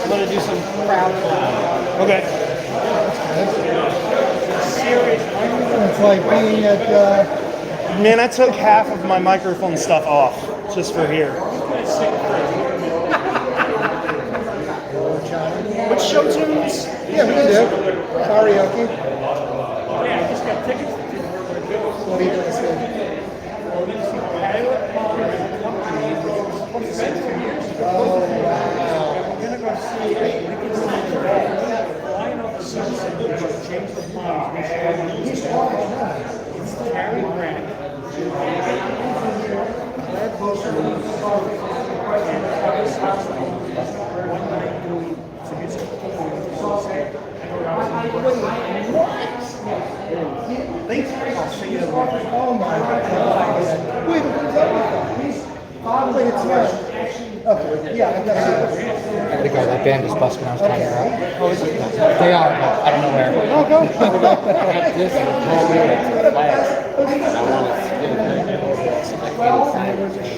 I'm going to do some crowd collab. Okay. It's like being at... Man, I took half of my microphone stuff off just for here. Which show tunes? Yeah, we can do. Karaoke. Yeah, I just got tickets to the What are you going to say? Oh, wow. I'm going to go see Flying Off the Sunset, James the Plums. It's Cary Grant. One night doing some music. Thanks. I'll see you. Oh, my God. Wait, who's up with that? Wait, it's not. Okay, yeah, I've got to I gotta go. That band is busting. I was trying to out. Oh, is it? They are, but I don't know where. Oh, go. This is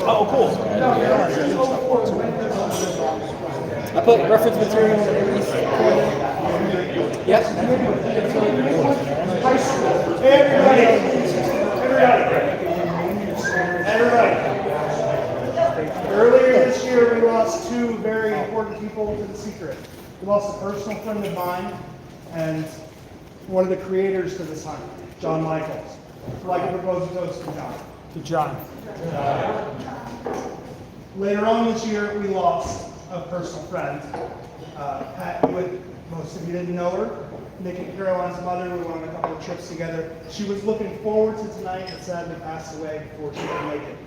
Oh, cool. I put reference material. Yep. Everybody. Earlier this year, we lost two very important people to the secret. We lost a personal friend of mine and one of the creators to this hunt, John Michaels. I'd like to propose a toast to John. To John. Later on this year, we lost a personal friend. Pat Hewitt, most of you didn't know her. Nick and Caroline's mother, we went on a couple of trips together. She was looking forward to tonight and sadly passed away before she could make it.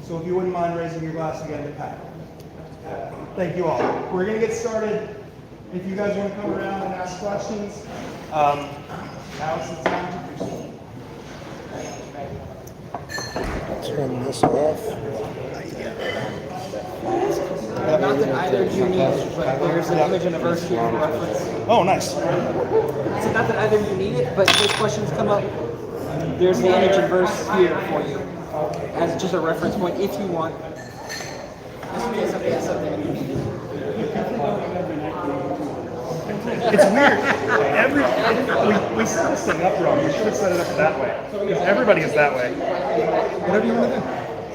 So if you wouldn't mind raising your glass again to Pat. Thank you all. We're going to get started. If you guys want to come around and ask questions, now's the time to do so. Turn this off. Not that either of you need it, but there's an image and a verse here for reference. Oh, nice. So not that either of you need it, but if questions come up, there's the image and verse here for you as just a reference point if you want. It's weird. We set this thing up wrong. We should have set it up that way. Because everybody is that way. Whatever you want to do.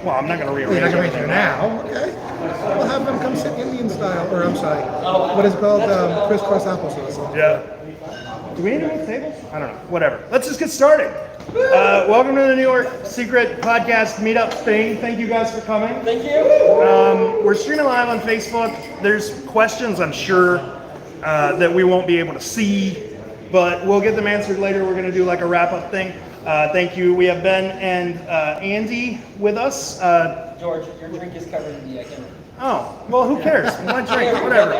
Well, I'm not going to rearrange You're not going to everything read now, okay? We'll have them come sit Indian style, or I'm sorry, what is it called? Crisscross applesauce. Yeah. Do we need to move tables? I don't know. Whatever. Let's just get started. Welcome to the New York Secret Podcast Meetup thing. Thank you guys for coming. Thank you. We're streaming live on Facebook. There's questions, I'm sure, that we won't be able to see, but we'll get them answered later. We're going to do like a wrap-up thing. Thank you. We have Ben and Andy with us. George, your drink is covered in the camera. Oh, well, who cares? My drink, whatever.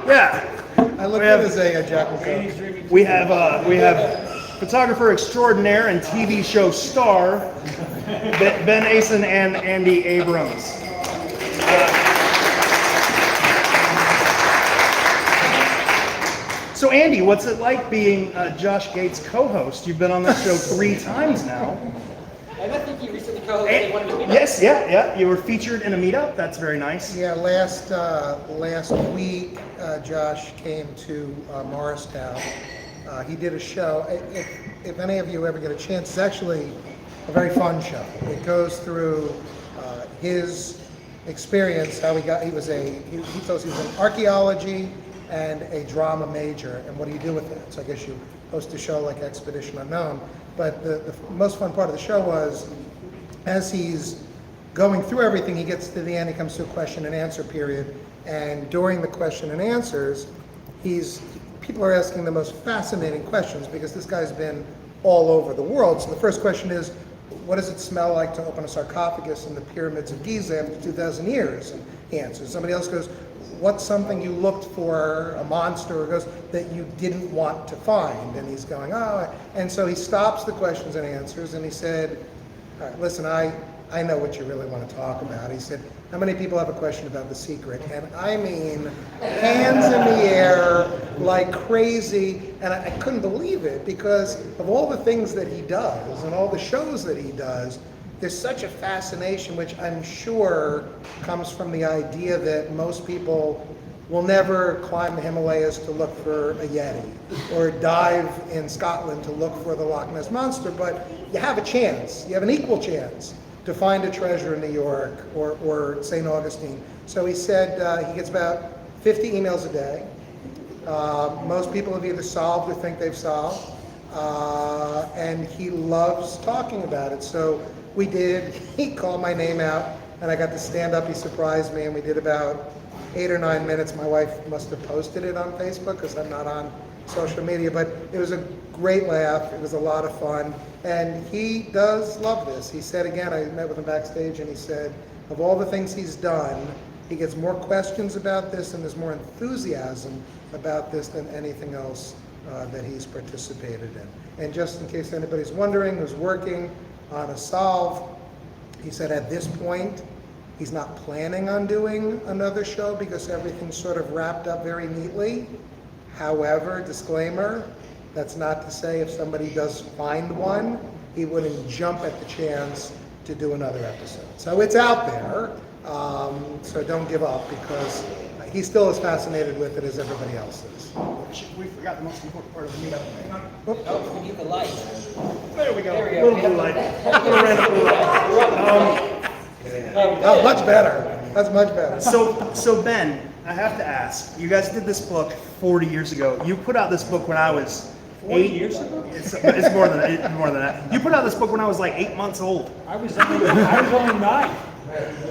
Yeah. I look good as a Jack and Coke. We have photographer extraordinaire and TV show star Ben Aysen and Andy Abrams. So Andy, what's it like being Josh Gates' co-host? You've been on that show 3 times now. And I think you recently co-hosted one of the meetups. Yes, yeah. You were featured in a meetup. That's very nice. Yeah, last week, Josh came to Morristown. He did a show. If any of you ever get a chance, it's actually a very fun show. It goes through his experience, how he tells he was in archaeology and a drama major, and what do you do with that? So I guess you host a show like Expedition Unknown. But the most fun part of the show was, as he's going through everything, he gets to the end, he comes to a question and answer period, and during the question and answers, people are asking the most fascinating questions because this guy's been all over the world. So the first question is, what does it smell like to open a sarcophagus in the pyramids of Giza after 2,000 years? And he answers. Somebody else goes, what's something you looked for, a monster, or goes, that you didn't want to find? And he's going, oh, and so he stops the questions and answers, and he said, all right, listen, I know what you really want to talk about. He said, how many people have a question about The Secret? And I mean, hands in the air, like crazy, and I couldn't believe it, because of all the things that he does, and all the shows that he does, there's such a fascination, which I'm sure comes from the idea that most people will never climb the Himalayas to look for a Yeti or dive in Scotland to look for the Loch Ness Monster, but you have a chance, you have an equal chance to find a treasure in New York or St. Augustine. So he said he gets about 50 emails a day. Most people have either solved or think they've solved. And he loves talking about it. So we did, he called my name out and I got to stand up, he surprised me, and we did about 8 or 9 minutes. My wife must have posted it on Facebook because I'm not on social media, but it was a great laugh. It was a lot of fun. And he does love this. He said again, I met with him backstage and he said, of all the things he's done, he gets more questions about this and there's more enthusiasm about this than anything else that he's participated in. And just in case anybody's wondering who's working on a solve, he said at this point, he's not planning on doing another show because everything's sort of wrapped up very neatly. However, disclaimer, that's not to say if somebody does find one, he wouldn't jump at the chance to do another episode. So it's out there, so don't give up because he's still as fascinated with it as everybody else is. We forgot the most important part of the meetup. Hang on. Oh, we need the light. There we go. There we A go. little blue light. Little random blue light. Oh, much better. That's much better. So Ben, I have to ask. You guys did this book 40 years ago. You put out this book when I was 40 8 years ago? It's more than that. You put out this book when I was like 8 months old. I was only 9.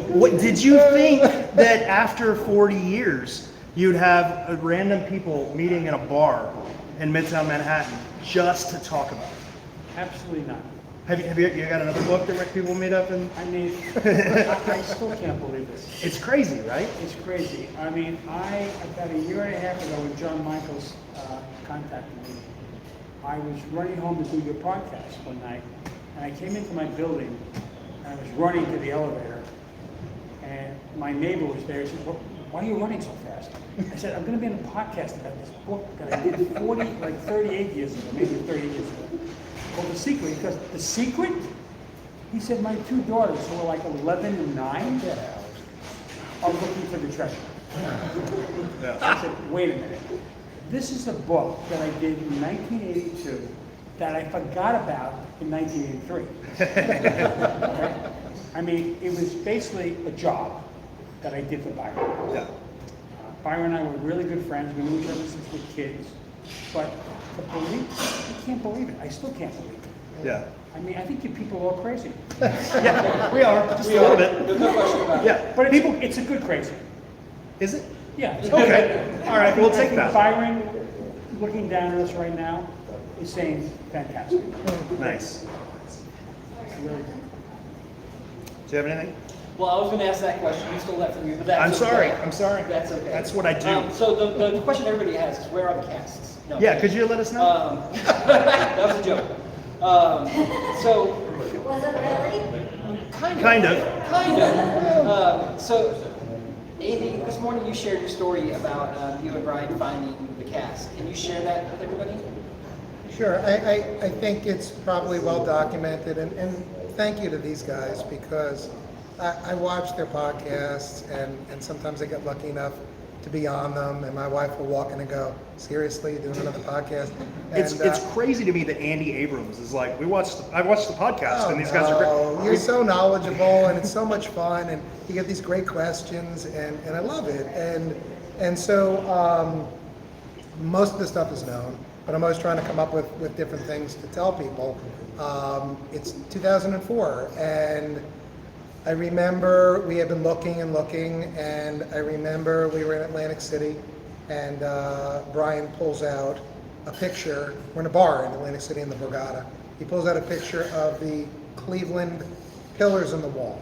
What did you think that after 40 years you'd have random people meeting in a bar in Midtown Manhattan just to talk about it? Absolutely not. Have you got another book that people meet up and? I mean, I still can't believe this. It's crazy, right? It's crazy. I mean, about a year and a half ago when John Michaels contacted me, I was running home to do your podcast one night, and I came into my building, and I was running to the elevator, and my neighbor was there. He said, "Why are you running so fast?" I said, "I'm going to be in a podcast about this book that I did 38 years ago, maybe 30 years ago, called The Secret." Because The Secret? He said, my 2 daughters, who are like 11 and 9, are looking for the treasure. I said, wait a minute. This is a book that I did in 1982 that I forgot about in 1983. Okay? I mean, it was basically a job that I did for Byron. Yeah. Byron and I were really good friends. We knew each other since we were kids. But to believe, I can't believe it. I still can't believe it. Yeah. I mean, I think you people are all crazy. Yeah, we are just a little bit. There's no question about it. Yeah, But it's a good crazy. Is it? Yeah. It's Okay. good. All right, we'll take I think that. Byron, looking down at us right now, is saying fantastic. Nice. Really good. Do you have anything? Well, I was going to ask that question. You stole that from me, but that's I'm sorry. okay. I'm sorry. That's okay. That's what I do. So the question everybody has is, where are the casts? No, Yeah, could you let us know? that was a joke. So Was it really? kind of. So Andy, this morning you shared your story about you and Brian finding the cast. Can you share that with everybody? Sure, I think it's probably well documented, and thank you to these guys because I watch their podcasts and sometimes I get lucky enough to be on them, and my wife will walk in and go, seriously, you're doing another podcast? And, It's crazy to me that Andy Abrams is like, I watched the podcast and these guys are great. You're so knowledgeable and it's so much fun and you get these great questions and I love it. And so most of the stuff is known, but I'm always trying to come up with different things to tell people. It's 2004 and I remember we had been looking and looking, and I remember we were in Atlantic City, and Brian pulls out a picture. We're in a bar in Atlantic City in the Borgata. He pulls out a picture of the Cleveland pillars on the wall.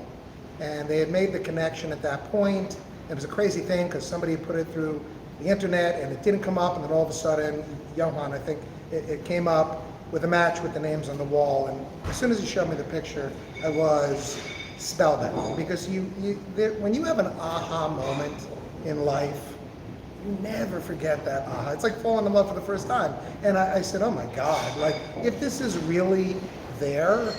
And they had made the connection at that point. It was a crazy thing because somebody put it through the internet and it didn't come up, and then all of a sudden, Johan, I think, it came up with a match with the names on the wall. And as soon as he showed me the picture, I was spellbound, because when you have an aha moment in life, you never forget that aha. It's like falling in love for the first time. And I said, oh my God, like if this is really there,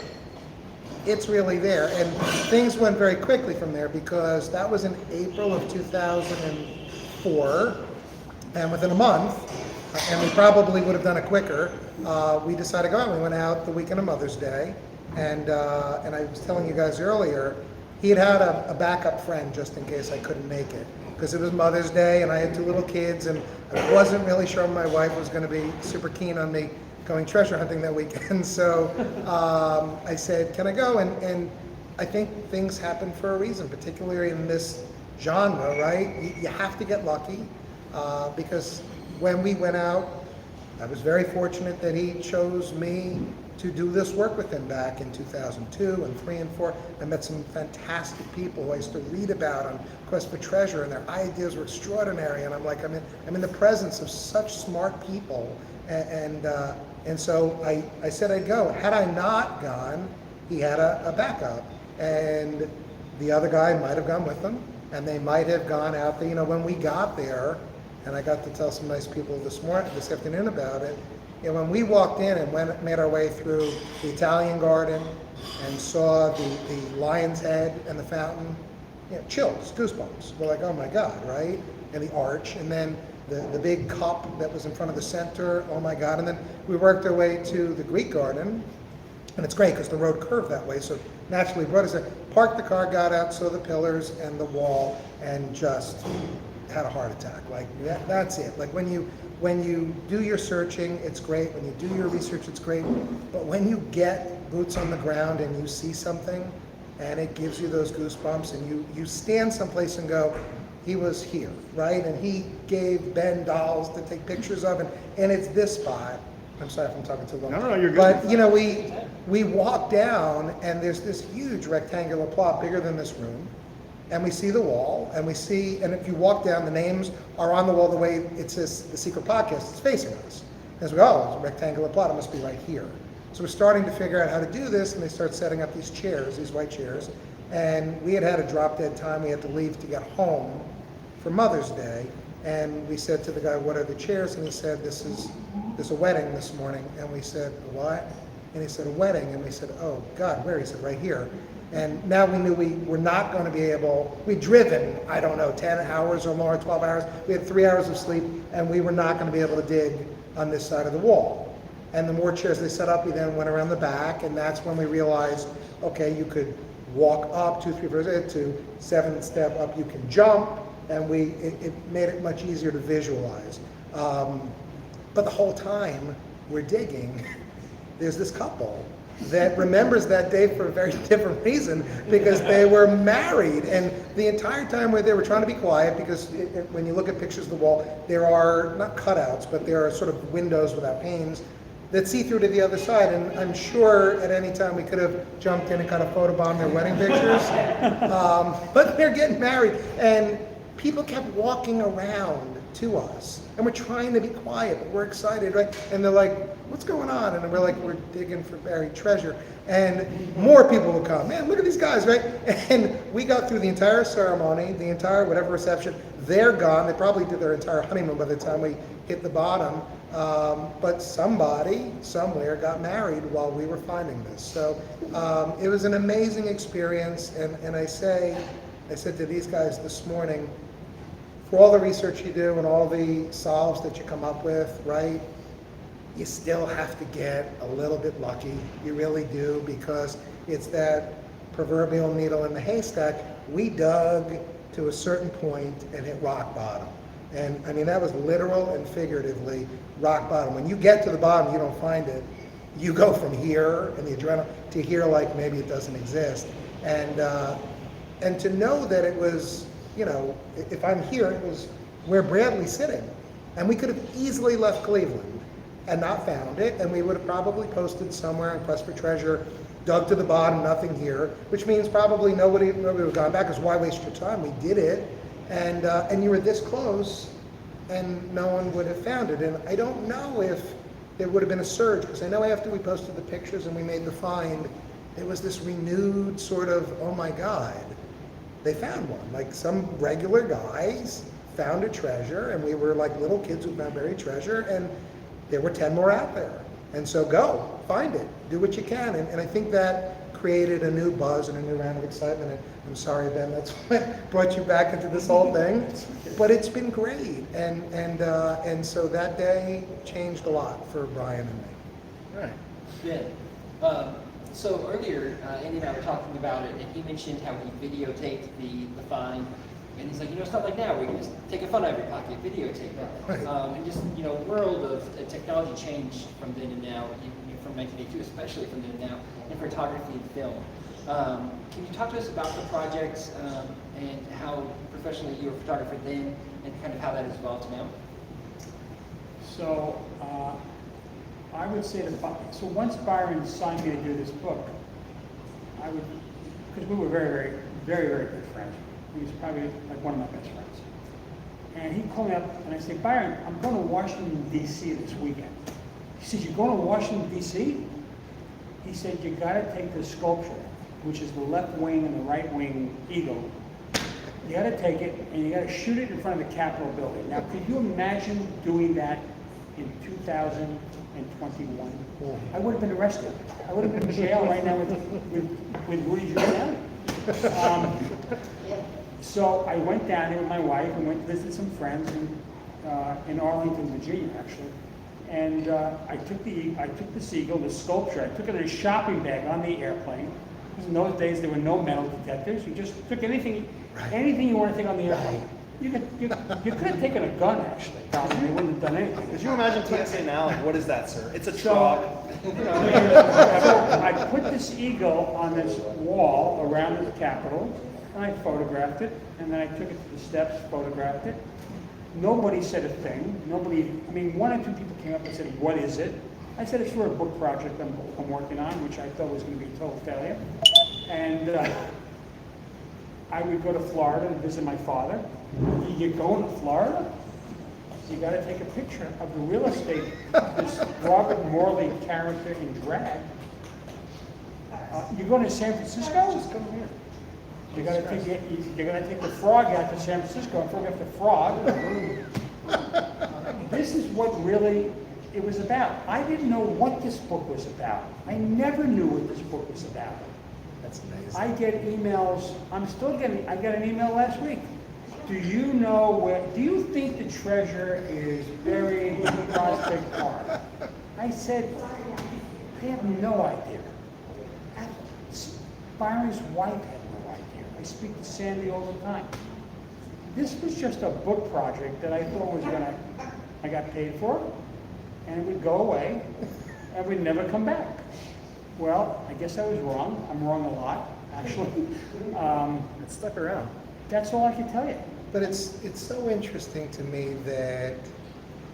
it's really there. And things went very quickly from there because that was in April of 2005. 4, and within a month, and we probably would have done it quicker, we decided to go out. We went out the weekend of Mother's Day, and I was telling you guys earlier, he had a backup friend just in case I couldn't make it, because it was Mother's Day and I had 2 little kids, and I wasn't really sure my wife was going to be super keen on me going treasure hunting that weekend. So I said, can I go? And I think things happen for a reason, particularly in this genre, right? You have to get lucky, because when we went out, I was very fortunate that he chose me to do this work with him back in 2002 and 3 and 4. I met some fantastic people who I used to read about on Quest for Treasure, and their ideas were extraordinary. And I'm like, I'm in the presence of such smart people, and so I said I'd go. Had I not gone, he had a backup, and the other guy might have gone with him, and they might have gone out there. You know, when we got there, and I got to tell some nice people this afternoon about it. You know, when we walked in and made our way through the Italian garden and saw the lion's head and the fountain, you know, chills, goosebumps. We're like, oh my God, right? And the arch, and then the big cup that was in front of the center, oh my God. And then we worked our way to the Greek garden, and it's great because the road curved that way, so naturally brought us there. Parked the car, got out, saw the pillars and the wall, and just had a heart attack. Like, that's it. Like, when you do your searching, it's great. When you do your research, it's great. But when you get boots on the ground and you see something and it gives you those goosebumps, and you stand someplace and go, he was here, right? And he gave Ben dolls to take pictures of, and it's this spot. I'm sorry if I'm talking too long. No, you're good. But, you know, we walk down, and there's this huge rectangular plot, bigger than this room. And we see the wall, and if you walk down, the names are on the wall the way it says the secret podcast is facing us. As we go, it's a rectangular plot, it must be right here. So we're starting to figure out how to do this, and they start setting up these chairs, these white chairs. And we had a drop dead time. We had to leave to get home for Mother's Day. And we said to the guy, what are the chairs? And he said, there's a wedding this morning. And we said, what? And he said, a wedding. And we said, oh God, where? He said, right here. And now we knew we were not going to be able, we'd driven, I don't know, 10 hours or more, 12 hours. We had 3 hours of sleep, and we were not going to be able to dig on this side of the wall. And the more chairs they set up, we then went around the back, and that's when we realized, okay, you could walk up 2, 3 floors to 7th step up, you can jump, and it made it much easier to visualize. But the whole time we're digging, there's this couple that remembers that day for a very different reason, because they were married, and the entire time they were trying to be quiet, because when you look at pictures of the wall, there are not cutouts, but there are sort of windows without panes that see through to the other side. And I'm sure at any time we could have jumped in and kind of photobombed their wedding pictures, but they're getting married, and people kept walking around to us, and we're trying to be quiet, but we're excited, right? And they're like, what's going on? And we're like, we're digging for buried treasure. And more people would come, man, look at these guys, right? And we got through the entire ceremony, the entire whatever reception. They're gone. They probably did their entire honeymoon by the time we hit the bottom. But somebody somewhere got married while we were finding this. So it was an amazing experience. And I said to these guys this morning, for all the research you do and all the solves that you come up with, right, you still have to get a little bit lucky. You really do, because it's that proverbial needle in the haystack. We dug to a certain point and hit rock bottom. And I mean, that was literal and figuratively rock bottom. When you get to the bottom, you don't find it. You go from here and the adrenaline to here like maybe it doesn't exist. And to know that it was, you know, if I'm here, it was where Bradley's sitting. And we could have easily left Cleveland and not found it, and we would have probably posted somewhere in Quest for Treasure, dug to the bottom, nothing here, which means probably nobody would have gone back, because why waste your time? We did it, and you were this close, and no one would have found it. And I don't know if there would have been a surge, because I know after we posted the pictures and we made the find, there was this renewed sort of, oh my God, they found one. Like, some regular guys found a treasure, and we were like little kids who found buried treasure, and there were 10 more out there. And so go, find it, do what you can. And I think that created a new buzz and a new round of excitement. And I'm sorry, Ben, that's what brought you back into this whole thing. But it's been great, and so that day changed a lot for Brian and me. Right. Yeah. So earlier, Andy and I were talking about it, and he mentioned how he videotaped the find. And he's like, it's not like now where you can just take a photo of your pocket, videotape it. Right. And just, world of technology changed from then and now, from 1982, especially from then and now, in photography and film. Can you talk to us about the projects and how professionally you were a photographer then, and kind of how that has evolved now? So I would say so once Byron signed me to do this book, because we were very, very, very, very good friends. He was probably like one of my best friends. And he called me up and I said, Byron, I'm going to Washington, D.C. this weekend. He said, you're going to Washington, D.C.? He said, you got to take the sculpture, which is the left wing and the right wing eagle. You got to take it and you got to shoot it in front of the Capitol building. Now, could you imagine doing that in 2021? I would have been arrested. I would have been in jail right now with Rudy Giuliani. So I went down there with my wife and went to visit some friends in Arlington, Virginia, actually. And I took the seagull, the sculpture. I took it in a shopping bag on the airplane. Because in those days there were no metal detectors. You just took anything you want to take on the airplane. You could have taken a gun, actually. Probably they wouldn't have done anything. Could you imagine TSA now? Like, what is that, sir? It's a So, truck. I put this eagle on this wall around the Capitol, and I photographed it, and then I took it to the steps, photographed it. Nobody said a thing. One or two people came up and said, what is it? I said, it's for a book project I'm working on, which I thought was going to be a total failure. And I would go to Florida and visit my father. You going to Florida? You got to take a picture of the real estate, this Robert Morley character in drag. You're going to San Francisco? Just come here. You're going to take the frog out to San Francisco and photograph the frog. This is what really it was about. I didn't know what this book was about. I never knew what this book was about. That's amazing. I get emails. I got an email last week. Do you think the treasure is buried in Prospect Park? I said, I have no idea. Byron's wife had no idea. I speak to Sandy all the time. This was just a book project that I thought I got paid for, and it would go away, and would never come back. Well, I guess I was wrong. I'm wrong a lot, actually. It stuck around. That's all I can tell you. But it's so interesting to me that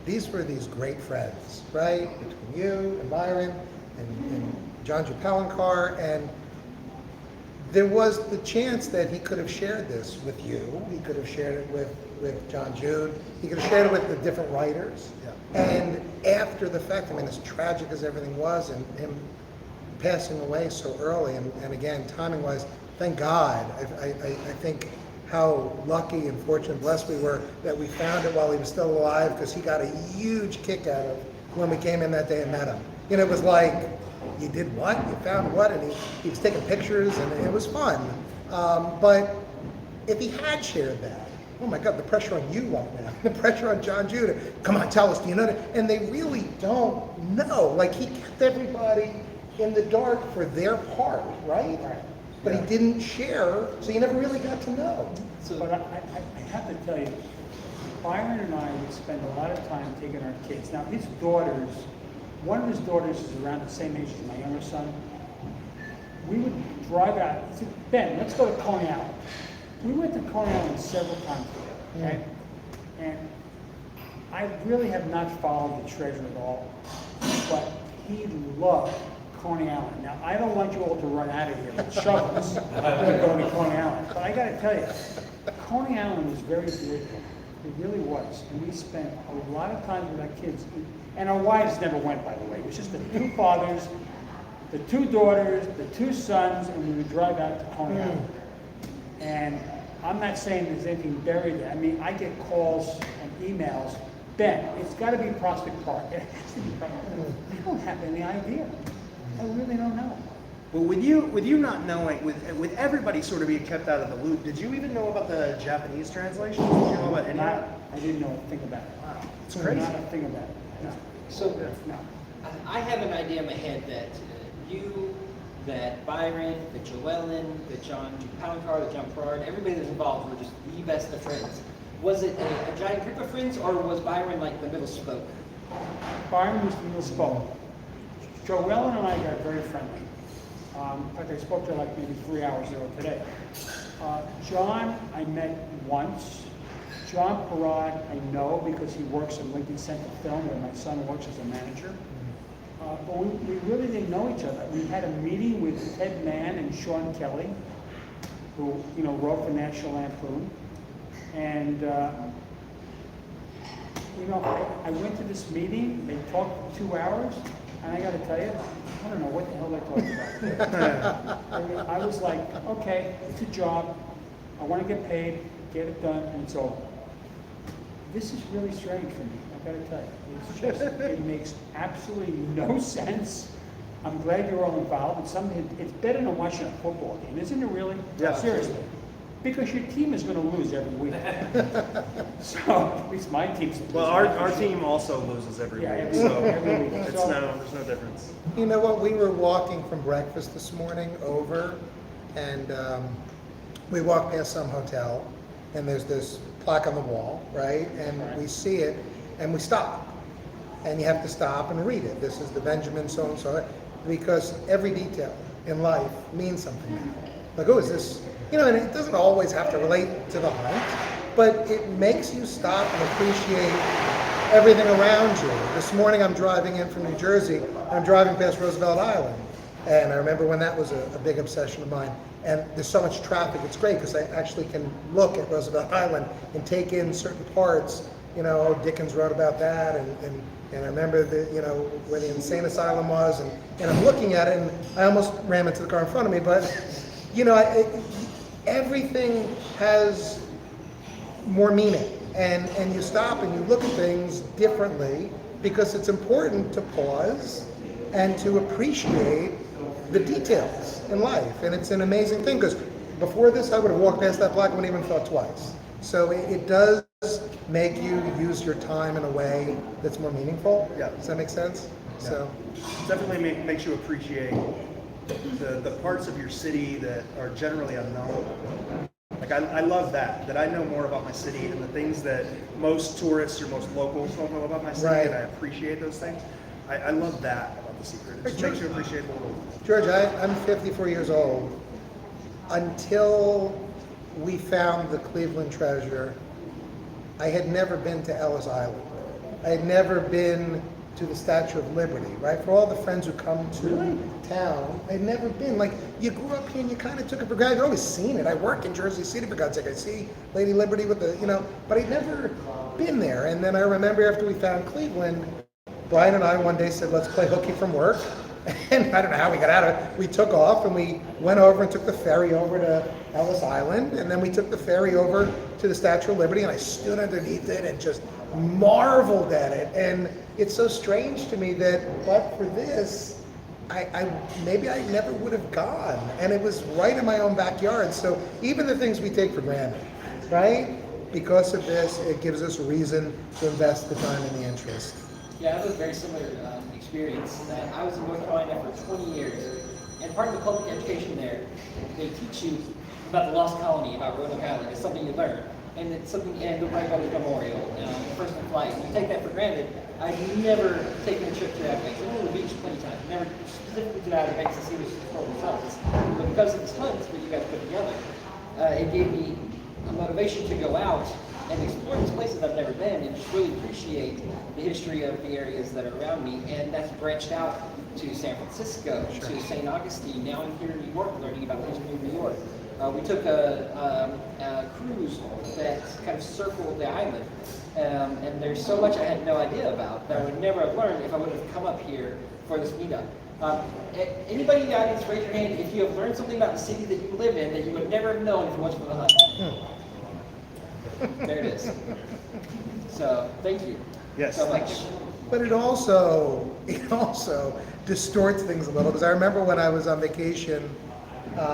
these were these great friends, right? Between you and Byron and John Japelankar, and there was the chance that he could have shared this with you. He could have shared it with John Jude. He could have shared it with the different writers. Yeah. And after the fact, as tragic as everything was, and him passing away so early, and again, timing-wise, thank God. I think how lucky and fortunate and blessed we were that we found it while he was still alive, because he got a huge kick out of when we came in that day and met him. It was like, you did what? You found what? And he was taking pictures, and it was fun. But if he had shared that, oh my God, the pressure on you right now, the pressure on John Judah, come on, tell us, do you know that? And they really don't know. Like, he kept everybody in the dark for their part, right? But he didn't share, so you never really got to know. But I have to tell you, Byron and I would spend a lot of time taking our kids. Now, his daughters, one of his daughters is around the same age as my younger son. We would drive out. He said, Ben, let's go to Coney Island. We went to Coney Island several times together, okay? And I really have not followed the treasure at all, but he loved Coney Island. Now, I don't want you all to run out of here with shovels and go to Coney Island, but I got to tell you, Coney Island was very beautiful. It really was. And we spent a lot of time with our kids. And our wives never went, by the way. It was just the two fathers, the two daughters, the two sons, and we would drive out to Coney Island. And I'm not saying there's anything buried there. I get calls and emails. Ben, it's got to be Prospect Park. It has to be Prospect Park. I don't have any idea. I really don't know. But with you not knowing, with everybody sort of being kept out of the loop, did you even know about the Japanese translations? Did you know about any of that? I didn't know a thing about it. Wow, it's crazy. Not a thing about it, no. So No. I have an idea in my head that you, that Byron, that Joellen, that John Palancar, that John Perard, everybody that's involved were just the best of friends. Was it a giant group of friends, or was Byron like the middle spoke? Byron was the middle spoke. Joellen and I got very friendly. In fact, I spoke to her like maybe 3 hours ago today. John, I met once. John Perard, I know because he works in Lincoln Center Film, where my son works as a manager. But we really didn't know each other. We had a meeting with Ted Mann and Sean Kelly, who wrote for National Lampoon. And I went to this meeting. They talked for 2 hours, and I got to tell you, I don't know what the hell they talked about. I mean, I was like, okay, it's a job. I want to get paid, get it done, and it's over. This is really strange for me. I got to tell you, it's just it makes absolutely no sense. I'm glad you're all involved. It's better than watching a football game, isn't it? Really? Yeah. Seriously. Because your team is going to lose every week. So at least my team's. Well, our team also loses every Yeah, week, every so week. there's no difference. You know what, we were walking from breakfast this morning over, and we walked past some hotel, and there's this plaque on the wall, right? And we see it, and we stop. And you have to stop and read it. This is the Benjamin so-and-so, because every detail in life means something now. Like, oh, is this, and it doesn't always have to relate to the hunt, but it makes you stop and appreciate everything around you. This morning I'm driving in from New Jersey, and I'm driving past Roosevelt Island. And I remember when that was a big obsession of mine. And there's so much traffic, it's great because I actually can look at Roosevelt Island and take in certain parts. Dickens wrote about that, and I remember where the insane asylum was, and I'm looking at it, and I almost ran into the car in front of me, but everything has more meaning, and you stop and you look at things differently because it's important to pause and to appreciate the details in life. And it's an amazing thing because before this I would have walked past that plaque and wouldn't even thought twice. So it does make you use your time in a way that's more meaningful. Yeah. Does that make sense? Yeah. So Definitely makes you appreciate the parts of your city that are generally unknown. Like I love that I know more about my city and the things that most tourists or most locals don't know about my city, Right. and I appreciate those things. I love that about the secret. It just makes you appreciate the world. George, I'm 54 years old. Until we found the Cleveland treasure, I had never been to Ellis Island. I had never been to the Statue of Liberty, right? For all the friends who come to town, I'd never been. Like, you grew up here and you kind of took it for granted. I'd always seen it. I work in Jersey City, for God's sake. I see Lady Liberty with the, but I'd never been there. And then I remember after we found Cleveland, Brian and I one day said, let's play hooky from work. And I don't know how we got out of it. We took off and we went over and took the ferry over to Ellis Island. And then we took the ferry over to the Statue of Liberty, and I stood underneath it and just marveled at it. And it's so strange to me that, but for this, I maybe I never would have gone. And it was right in my own backyard. So even the things we take for granted, right? Because of this, it gives us reason to invest the time and the interest. Yeah, I have a very similar experience. I was in North Carolina for 20 years, and part of the public education there, they teach you about the lost colony, about Roanoke Island. It's something you learn, and it's something. And the Wright Brothers Memorial, first in flight. You take that for granted. I've never taken a trip to that place. I've been to the beach plenty of times. Never specifically to the Outer Banks to see the historical sites. But because of this hunt that you guys put together, it gave me a motivation to go out and explore these places I've never been and just really appreciate the history of the areas that are around me. And that's branched out to San Francisco, to St. Augustine, now I'm here in New York learning about the history of New York. We took a cruise that kind of circled the island. And there's so much I had no idea about that I would never have learned if I would have come up here for this meetup. Anybody in the audience, raise your hand if you have learned something about the city that you live in that you would never have known if it wasn't for the hunt. There it is. So, thank you Yes, so thank much. but it also distorts things a little. Because I remember when I was on vacation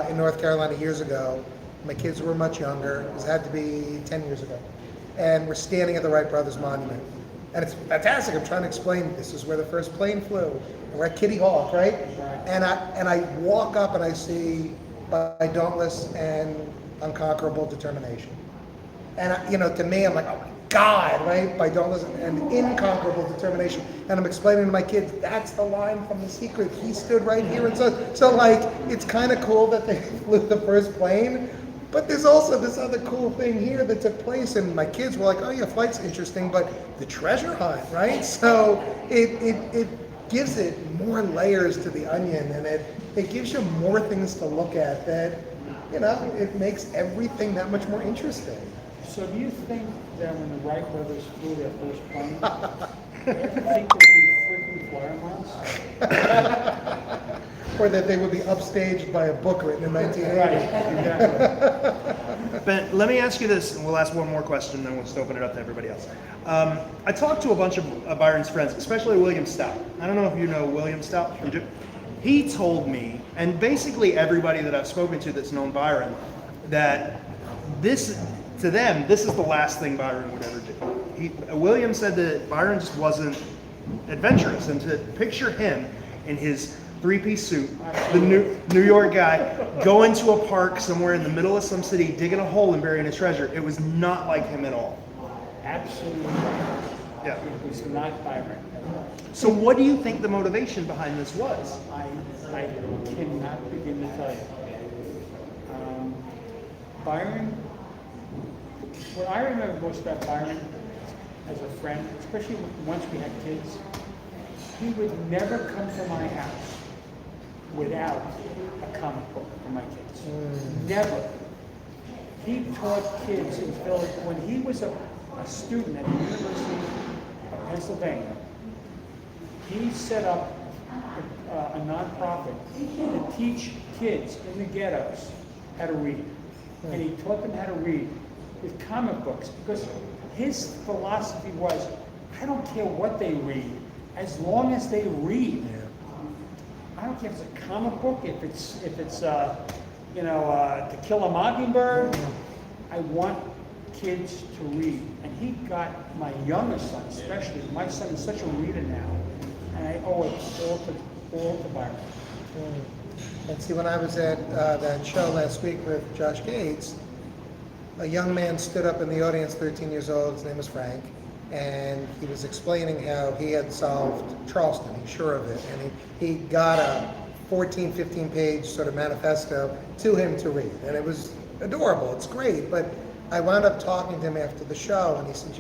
in North Carolina years ago, my kids were much younger. It had to be 10 years ago. And we're standing at the Wright Brothers Monument. And it's fantastic. I'm trying to explain, this is where the first plane flew. And we're at Kitty Hawk, right? And I walk up and I see by dauntless and unconquerable determination. And to me, I'm like, oh my God, right? By dauntless and incomparable determination. And I'm explaining to my kids, that's the line from The Secret. He stood right here. And so like, it's kind of cool that they flew the first plane, but there's also this other cool thing here that took place. And my kids were like, oh yeah, flight's interesting, but the treasure hunt, right? So it gives it more layers to the onion, and it gives you more things to look at that, it makes everything that much more interesting. So do you think that when the Wright brothers flew their first plane, do you think there'd be freaking flyer miles? Or that they would be upstaged by a book written in 1980. Exactly. Ben, let me ask you this, and we'll ask one more question, then we'll just open it up to everybody else. I talked to a bunch of Byron's friends, especially William Stout. I don't know if you know William Stout. You do? He told me, and basically everybody that I've spoken to that's known Byron, that to them, this is the last thing Byron would ever do. William said that Byron just wasn't adventurous, and to picture him in his three-piece suit, the New York guy, go into a park somewhere in the middle of some city, digging a hole and burying a treasure, it was not like him at all. Absolutely right. Yeah. It was not Byron. So what do you think the motivation behind this was? I cannot begin to tell you. Byron, what I remember most about Byron as a friend, especially once we had kids, he would never come to my house without a comic book for my kids. Never. He taught kids in Philly, when he was a student at the University of Pennsylvania, he set up a nonprofit to teach kids in the ghettos how to read. And he taught them how to read with comic books, because his philosophy was, I don't care what they read, as long as they read. I don't care if it's a comic book, if it's To Kill a Mockingbird. I want kids to read. And he got my youngest son, especially. My son is such a reader now, and I owe it all to Byron. And see, when I was at that show last week with Josh Gates, a young man stood up in the audience, 13 years old, his name was Frank, and he was explaining how he had solved Charleston, he's sure of it, and he got a 14, 15-page sort of manifesto to him to read, and it was adorable, it's great, but I wound up talking to him after the show, and he said,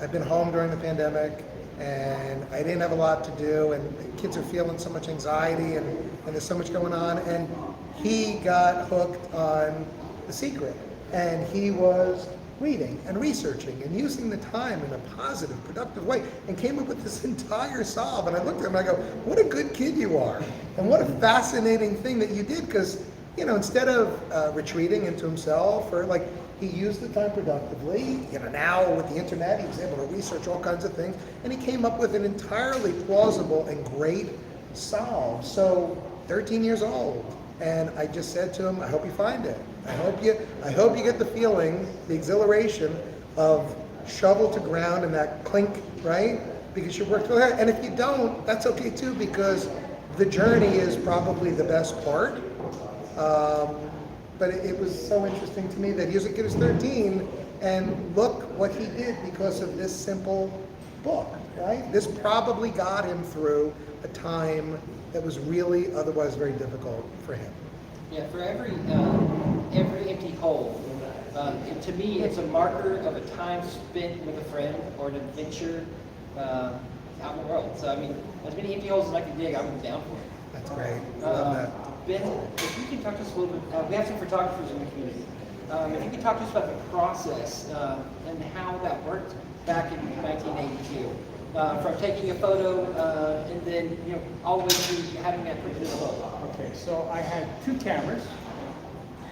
I've been home during the pandemic, and I didn't have a lot to do, and the kids are feeling so much anxiety, and there's so much going on, and he got hooked on The Secret, and he was reading and researching and using the time in a positive, productive way, and came up with this entire solve. And I looked at him and I go, what a good kid you are, and what a fascinating thing that you did, because instead of retreating into himself, or like, he used the time productively. Now with the internet, he was able to research all kinds of things, and he came up with an entirely plausible and great solve. So 13 years old, and I just said to him, I hope you find it. I hope you get the feeling, the exhilaration of shovel to ground and that clink, right? Because you worked really hard. And if you don't, that's okay too, because the journey is probably the best part. But it was so interesting to me that he was a kid who's 13, and look what he did because of this simple book, right? This probably got him through a time that was really otherwise very difficult for him. Yeah, for every empty hole, to me, it's a marker of a time spent with a friend or an adventure out in the world. So, I mean, as many empty holes as I can dig, I'm down for it. That's great. I love that. Ben, if you can talk to us a little bit, we have some photographers in the community. If you could talk to us about the process and how that worked back in 1982. From taking a photo and then, all the way to having that printed in a book. Okay, so I had 2 cameras,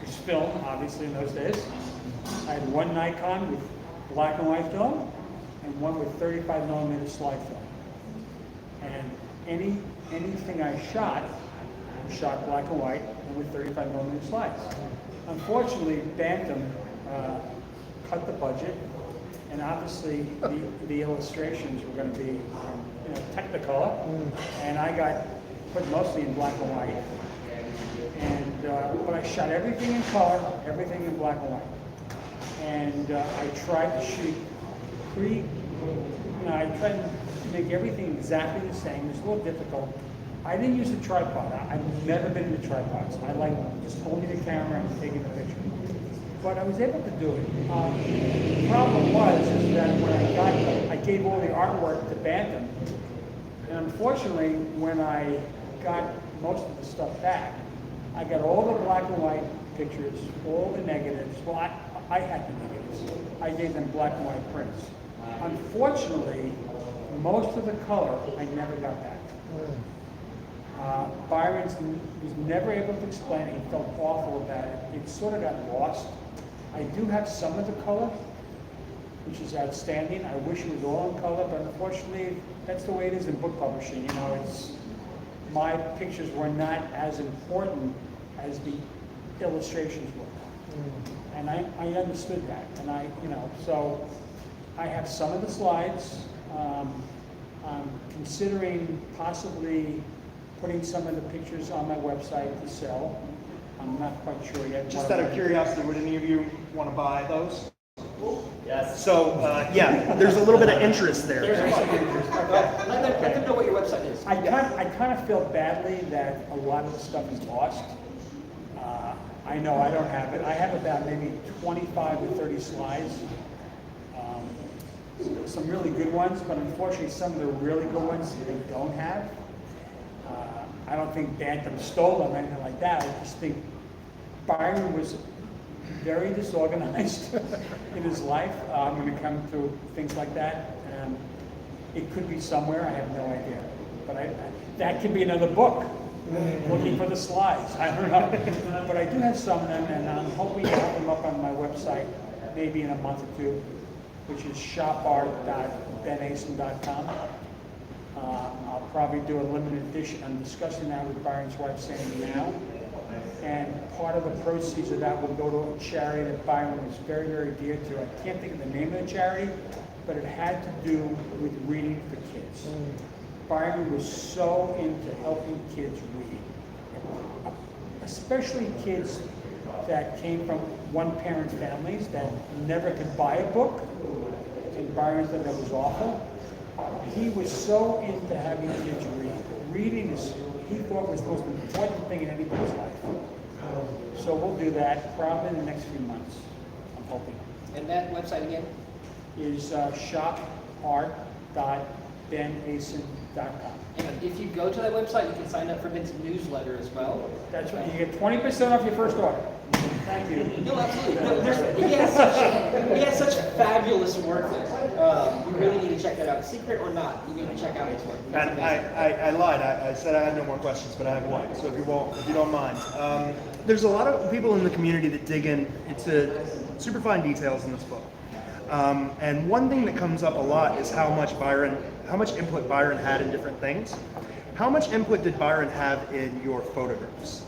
which film, obviously, in those days. I had one Nikon with black and white film, and one with 35mm slide film. And anything I shot black and white and with 35mm slides. Unfortunately, Bantam cut the budget, and obviously the illustrations were going to be Technicolor, and I got put mostly in black and white. And but I shot everything in color, everything in black and white. And I tried to shoot I tried to make everything exactly the same. It was a little difficult. I didn't use a tripod. I've never been into tripods. I like just holding the camera and taking the picture. But I was able to do it. The problem was is that when I gave all the artwork to Bantam, and unfortunately, when I got most of the stuff back, I got all the black and white pictures, all the negatives. Well, I had the negatives. I gave them black and white prints. Unfortunately, most of the color I never got back. Byron was never able to explain it. He felt awful about it. It sort of got lost. I do have some of the color, which is outstanding. I wish it was all in color, but unfortunately, that's the way it is in book publishing. My pictures were not as important as the illustrations were. And I understood that. And so I have some of the slides. I'm considering possibly putting some of the pictures on my website to sell. I'm not quite sure yet. Just out of curiosity, would any of you want to buy those? Yes. So, there's a little bit of interest there. Let them know what your website is. I kind of feel badly that a lot of the stuff is lost. I know I don't have it. I have about maybe 25 to 30 slides. Some really good ones, but unfortunately some of the really good ones they don't have. I don't think Bantam stole them or anything like that. I just think Byron was very disorganized in his life when it comes to things like that. It could be somewhere, I have no idea. But that could be another book, looking for the slides. I don't know. But I do have some of them, and I'm hoping to have them up on my website maybe in a month or two, which is shopart.benasen.com. I'll probably do a limited edition. I'm discussing that with Byron's wife, Sandy, now. And part of the proceeds of that will go to a charity that Byron was very, very dear to. I can't think of the name of the charity, but it had to do with reading for kids. Byron was so into helping kids read, especially kids that came from one-parent families that never could buy a book, and Byron thought that was awful. He was so into having kids read. Reading he thought was the most important thing in anybody's life. So we'll do that probably in the next few months, I'm hoping. And that website again? Is shopart.benasen.com. And if you go to that website, you can sign up for Ben's newsletter as well. That's right. You get 20% off your first order. Thank you. No, absolutely. No, he has such fabulous work there. You really need to check that out. Secret or not, you need to check out his work. And I lied. I said I had no more questions, but I have one. So if you don't mind, there's a lot of people in the community that dig into super fine details in this book. And one thing that comes up a lot is how much input Byron had in different things. How much input did Byron have in your photographs?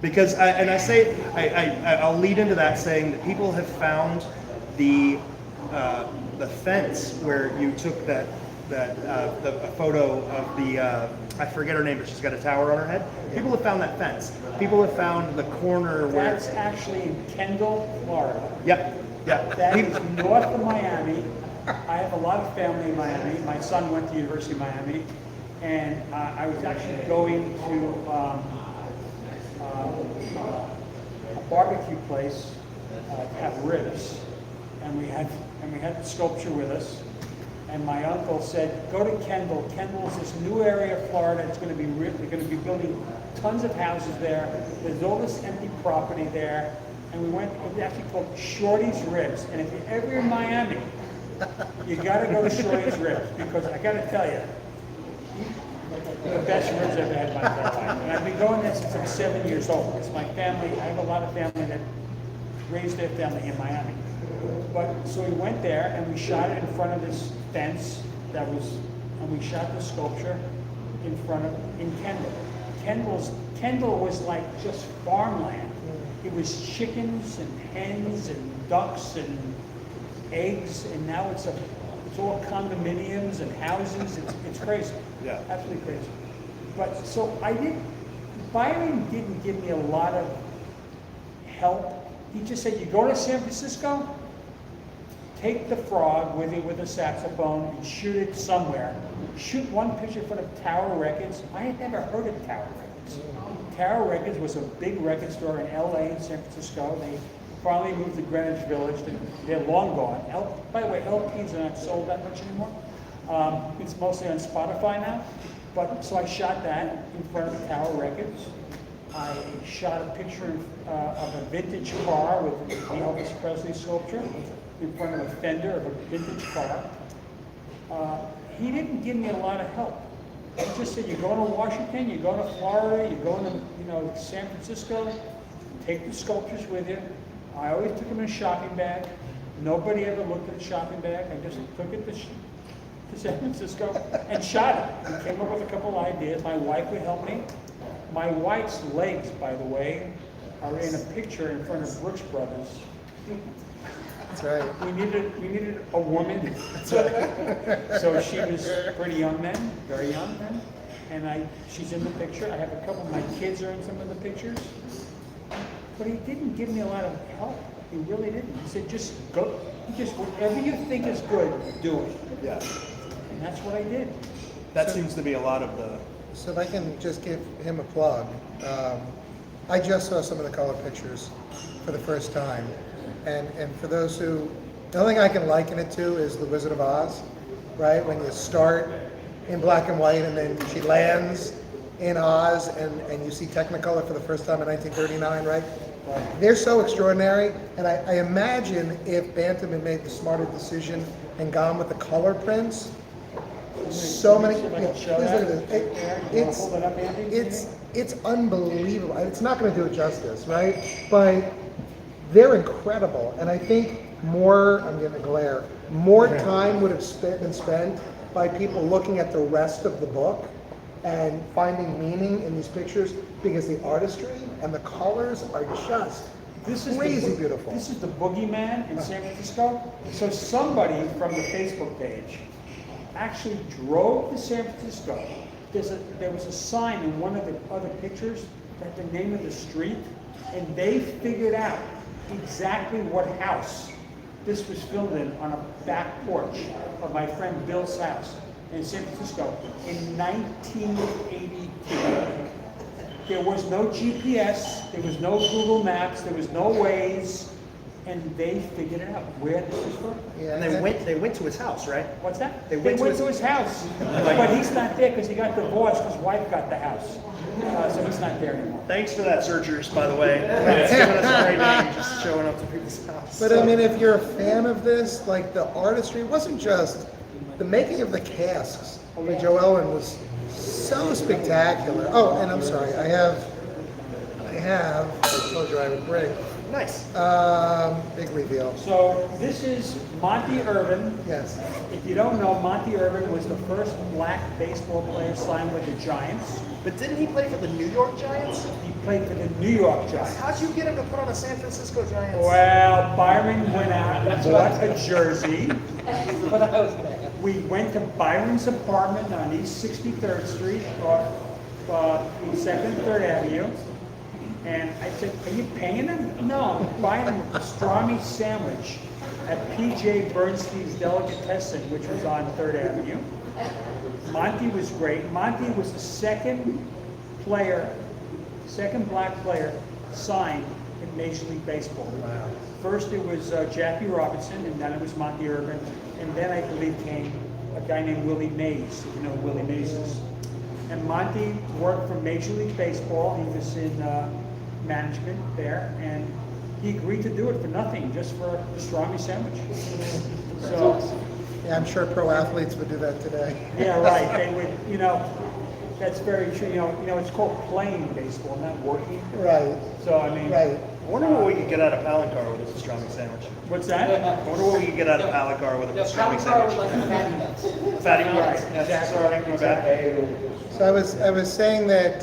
Because I'll lead into that saying that people have found the fence where you took the photo of the I forget her name, but she's got a tower on her head. People have found that fence. People have found the corner where That's actually in Kendall, Florida. Yep. That is north of Miami. I have a lot of family in Miami. My son went to University of Miami, and I was actually going to a barbecue place to have ribs, and we had the sculpture with us. And my uncle said, "Go to Kendall. Kendall is this new area of Florida. It's going to be they're going to be building tons of houses there. There's all this empty property there." And we went. It's actually called Shorty's Ribs. And if you're ever in Miami, you got to go to Shorty's Ribs, because I got to tell you, the best ribs I've had in my life. And I've been going there since I'm 7 years old. It's my family. I have a lot of family that raised their family in Miami. But, so we went there and we shot it in front of this fence and we shot the sculpture in Kendall. Kendall was like just farmland. It was chickens and hens and ducks and eggs, and now it's all condominiums and houses. It's crazy. Yeah. Absolutely crazy. But so Byron didn't give me a lot of help. He just said, you go to San Francisco, take the frog with you with a saxophone and shoot it somewhere. Shoot one picture for the Tower Records. I had never heard of Tower Records. Tower Records was a big record store in LA and San Francisco. They finally moved to Greenwich Village. They're long gone. By the way, LPs are not sold that much anymore. It's mostly on Spotify now. But so I shot that in front of Tower Records. I shot a picture of a vintage car with the Elvis Presley sculpture in front of a fender of a vintage car. He didn't give me a lot of help. He just said, you go to Washington, you go to Florida, you go to San Francisco, take the sculptures with you. I always took them in a shopping bag. Nobody ever looked at the shopping bag. I just took it to San Francisco and shot it. And came up with a couple ideas. My wife would help me. My wife's legs, by the way, are in a picture in front of Brooks Brothers. That's right. We needed a woman. So she was pretty young then, very young then. And she's in the picture. I have a couple of my kids are in some of the pictures. But he didn't give me a lot of help. He really didn't. He said, just go, just whatever you think is good, do it. Yeah. And that's what I did. That seems to be a lot of the. So if I can just give him a plug, I just saw some of the color pictures for the first time. And for those who, the only thing I can liken it to is The Wizard of Oz, right? When you start in black and white and then she lands in Oz and you see Technicolor for the first time in 1939, right? They're so extraordinary. And I imagine if Bantam had made the smarter decision and gone with the color prints, so many, Hold it up, Andy? it's unbelievable. It's not going to do it justice, right? But they're incredible, and I think I'm getting a glare, more time would have been spent by people looking at the rest of the book and finding meaning in these pictures, because the artistry and the colors are just crazy beautiful. This is the Boogie Man in San Francisco. So somebody from the Facebook page actually drove to San Francisco. There was a sign in one of the other pictures that the name of the street, and they figured out exactly what house this was filmed in on a back porch of my friend Bill's house in San Francisco in 1982. There was no GPS, there was no Google Maps, there was no Waze, and they figured it out where this was from. Yeah, And they went to his house, right? What's that? They They went went to to his house, but he's not there because he got divorced. His wife got the house, so he's not there anymore. Thanks for that, searchers, by the way. It's giving us a great name, just showing up to people's house. But I mean, if you're a fan of this, like the artistry wasn't just the making of the casks by Joe Ellen was so spectacular. Oh, and I'm sorry, I told you I would bring. Nice. Big reveal. So this is Monty Irving. Yes. If you don't know, Monty Irving was the first black baseball player signed with the Giants. But didn't he play for the New York Giants? He played for the New York Giants. How'd you get him to put on a San Francisco Giants? Well, Byron went out and bought a jersey. But I was there. We went to Byron's apartment on East 63rd Street, East 2nd and 3rd Avenue. And I said, are you paying him? No, I'm buying him a pastrami sandwich at P.J. Bernstein's Delicatessen, which was on 3rd Avenue. Monty was great. Monty was the second black player signed in Major League Baseball. Wow. First it was Jackie Robinson, and then it was Monty Irving, and then I believe came a guy named Willie Mays, if you know who Willie Mays is. And Monty worked for Major League Baseball. He was in management there, and he agreed to do it for nothing, just for a pastrami sandwich. So, Yeah, I'm sure pro athletes would do that today. yeah, right. They would, that's very true. It's called playing baseball, not working. Right. So I mean, Right. I wonder what we could get out of Palancar with a pastrami sandwich. What's that? I wonder what we could get out of Palancar with a No, pastrami Palancar was sandwich. like fatty nuts. Fatty nuts. Yes, sorry, my bad. So I was saying that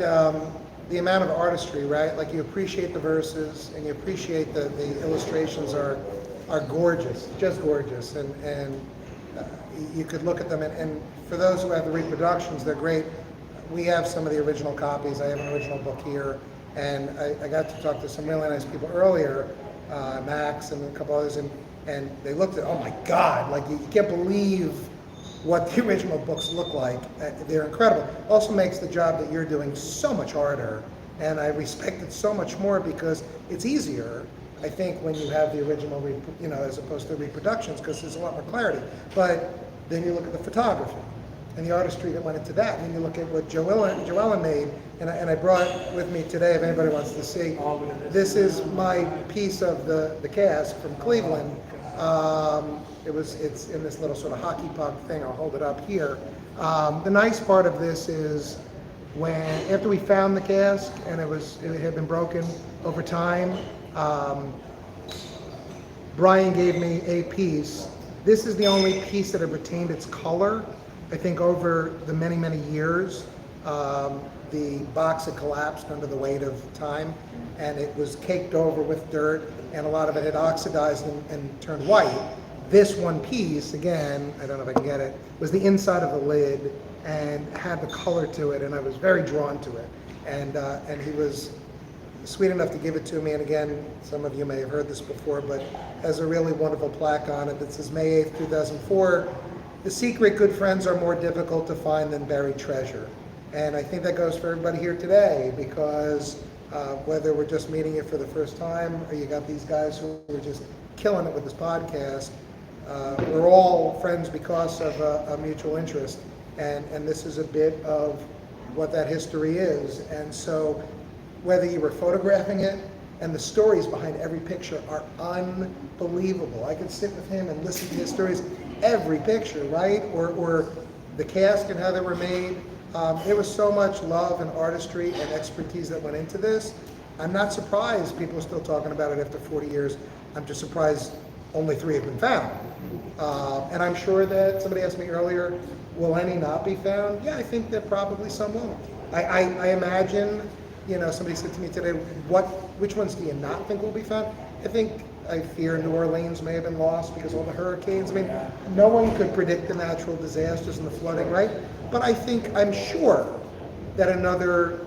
the amount of artistry, right? Like you appreciate the verses and you appreciate the illustrations are gorgeous, just gorgeous, and you could look at them and for those who have the reproductions, they're great. We have some of the original copies. I have an original book here, and I got to talk to some really nice people earlier, Max and a couple others, and they looked at, oh my God, like you can't believe what the original books look like. They're incredible. Also makes the job that you're doing so much harder, and I respect it so much more because it's easier, I think, when you have the original, as opposed to reproductions, because there's a lot more clarity. But then you look at the photography and the artistry that went into that, and then you look at what Joella made, and I brought with me today, if anybody wants to see, this is my piece of the cast from Cleveland. It's in this little sort of hockey puck thing. I'll hold it up here. The nice part of this is after we found the cask and it had been broken over time, Brian gave me a piece. This is the only piece that had retained its color. I think over the many, many years, the box had collapsed under the weight of time, and it was caked over with dirt, and a lot of it had oxidized and turned white. This one piece, again, I don't know if I can get it, was the inside of the lid and had the color to it, and I was very drawn to it. And he was sweet enough to give it to me, and again, some of you may have heard this before, but has a really wonderful plaque on it that says May 8th, 2004, the secret good friends are more difficult to find than buried treasure. And I think that goes for everybody here today, because whether we're just meeting you for the first time, or you got these guys who are just killing it with this podcast, we're all friends because of a mutual interest. And this is a bit of what that history is. And so whether you were photographing it, and the stories behind every picture are unbelievable. I could sit with him and listen to his stories, every picture, right? Or the cask and how they were made. There was so much love and artistry and expertise that went into this. I'm not surprised people are still talking about it after 40 years. I'm just surprised only 3 have been found. And I'm sure that somebody asked me earlier, will any not be found? Yeah, I think that probably some won't. I imagine, somebody said to me today, which ones do you not think will be found? I fear New Orleans may have been lost because of all the hurricanes. I mean, no one could predict the natural disasters and the flooding, right? But I'm sure that another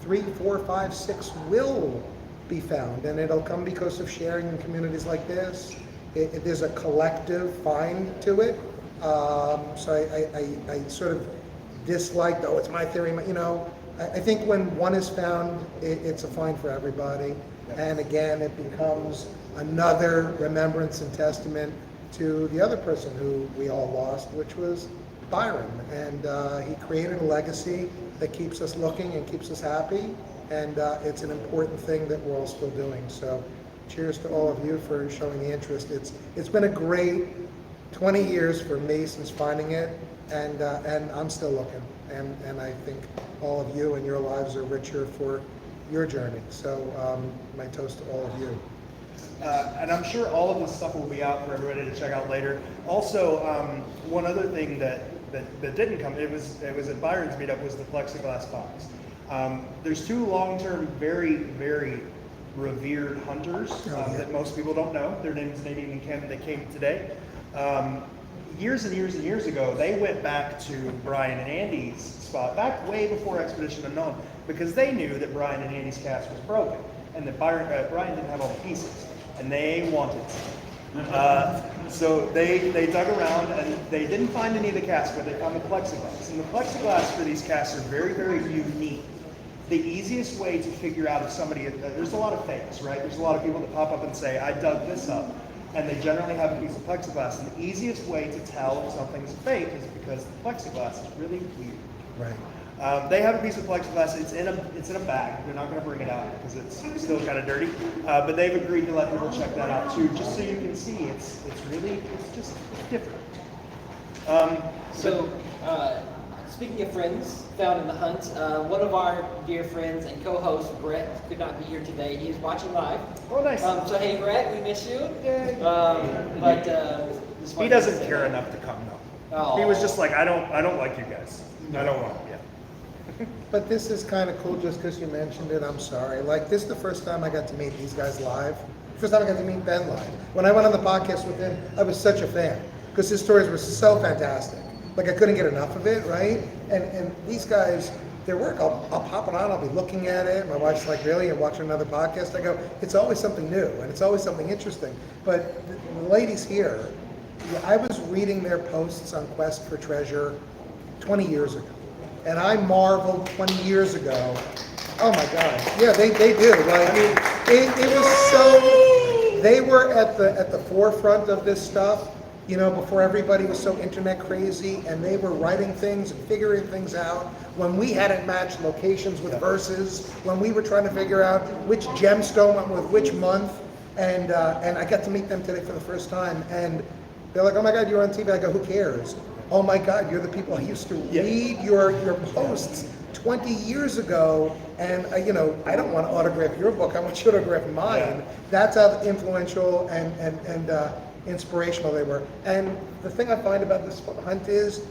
3, 4, 5, 6 will be found, and it'll come because of sharing in communities like this. There's a collective find to it. So I sort of dislike, oh, it's my theory, I think when one is found, it's a find for everybody. And again, it becomes another remembrance and testament to the other person who we all lost, which was Byron. And he created a legacy that keeps us looking and keeps us happy. And it's an important thing that we're all still doing. So cheers to all of you for showing the interest. It's been a great 20 years for me since finding it, and I'm still looking. And I think all of you and your lives are richer for your journey. So my toast to all of you. And I'm sure all of this stuff will be out for everybody to check out later. Also, one other thing that didn't come, it was at Byron's meetup, was the plexiglass box. There's 2 long-term, very, very revered hunters that most people don't know. Their names Nadine and Ken. They came today. Years and years and years ago, they went back to Brian and Andy's spot, back way before Expedition Unknown, because they knew that Brian and Andy's cast was broken, and that Brian didn't have all the pieces, and they wanted some. So they dug around, and they didn't find any of the casts, but they found the plexiglass. And the plexiglass for these casts are very, very unique. The easiest way to figure out if somebody, there's a lot of fakes, right? There's a lot of people that pop up and say, I dug this up. And they generally have a piece of plexiglass. And the easiest way to tell if something's fake is because the plexiglass is really weird. Right. They have a piece of plexiglass. It's in a bag. They're not going to bring it out because it's still kind of dirty. But they've agreed to let people check that out too, just so you can see. It's just different. speaking of friends found in the hunt, one of our dear friends and co-host, Brett, could not be here today. He is watching live. Oh, nice. So hey, Brett, we miss you. Just He wanted to doesn't say care that. enough to come though. Oh. He was just like, I don't like you guys. I don't want. Yeah. But this is kind of cool just because you mentioned it. I'm sorry. Like, this is the first time I got to meet these guys live. First time I got to meet Ben live. When I went on the podcast with him, I was such a fan because his stories were so fantastic. Like, I couldn't get enough of it, right? And these guys, their work, I'll pop it on, I'll be looking at it. My wife's like, really? You're watching another podcast? I go, it's always something new and it's always something interesting. But the ladies here, I was reading their posts on Quest for Treasure 20 years ago. And I marveled 20 years ago. Oh my God. Yeah, they do. Like, it was so, they were at the forefront of this stuff, you know, before everybody was so internet crazy, and they were writing things and figuring things out. When we hadn't matched locations with verses, when we were trying to figure out which gemstone went with which month, and I got to meet them today for the first time, and they're like, oh my God, you're on TV. I go, who cares? Oh my God, you're the people I used to read your posts 20 years ago, and I don't want to autograph your book. I want you to autograph mine. Yeah. That's how influential and inspirational they were. And the thing I find about this hunt is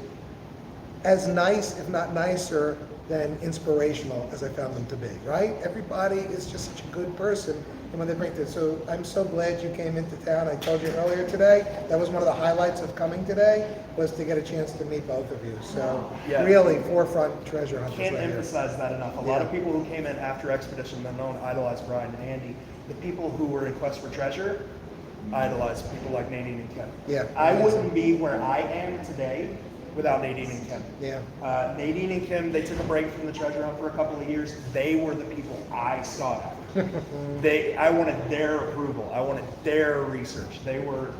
as nice, if not nicer, than inspirational as I found them to be, right? Everybody is just such a good person, and when they bring this, so I'm so glad you came into town. I told you earlier today, that was one of the highlights of coming today, was to get a chance to meet both of you. So really, forefront treasure hunters. Can't right emphasize that enough. A lot of people who came in after Expedition Unknown idolized Brian and Andy. The people who were in Quest for Treasure idolized people like Nadine and Kim. Yeah. I wouldn't be where I am today without Nadine and Kim. Yeah. Nadine and Kim, they took a break from the treasure hunt for a couple of years. They were the people I sought out. I wanted their approval. I wanted their research. They were,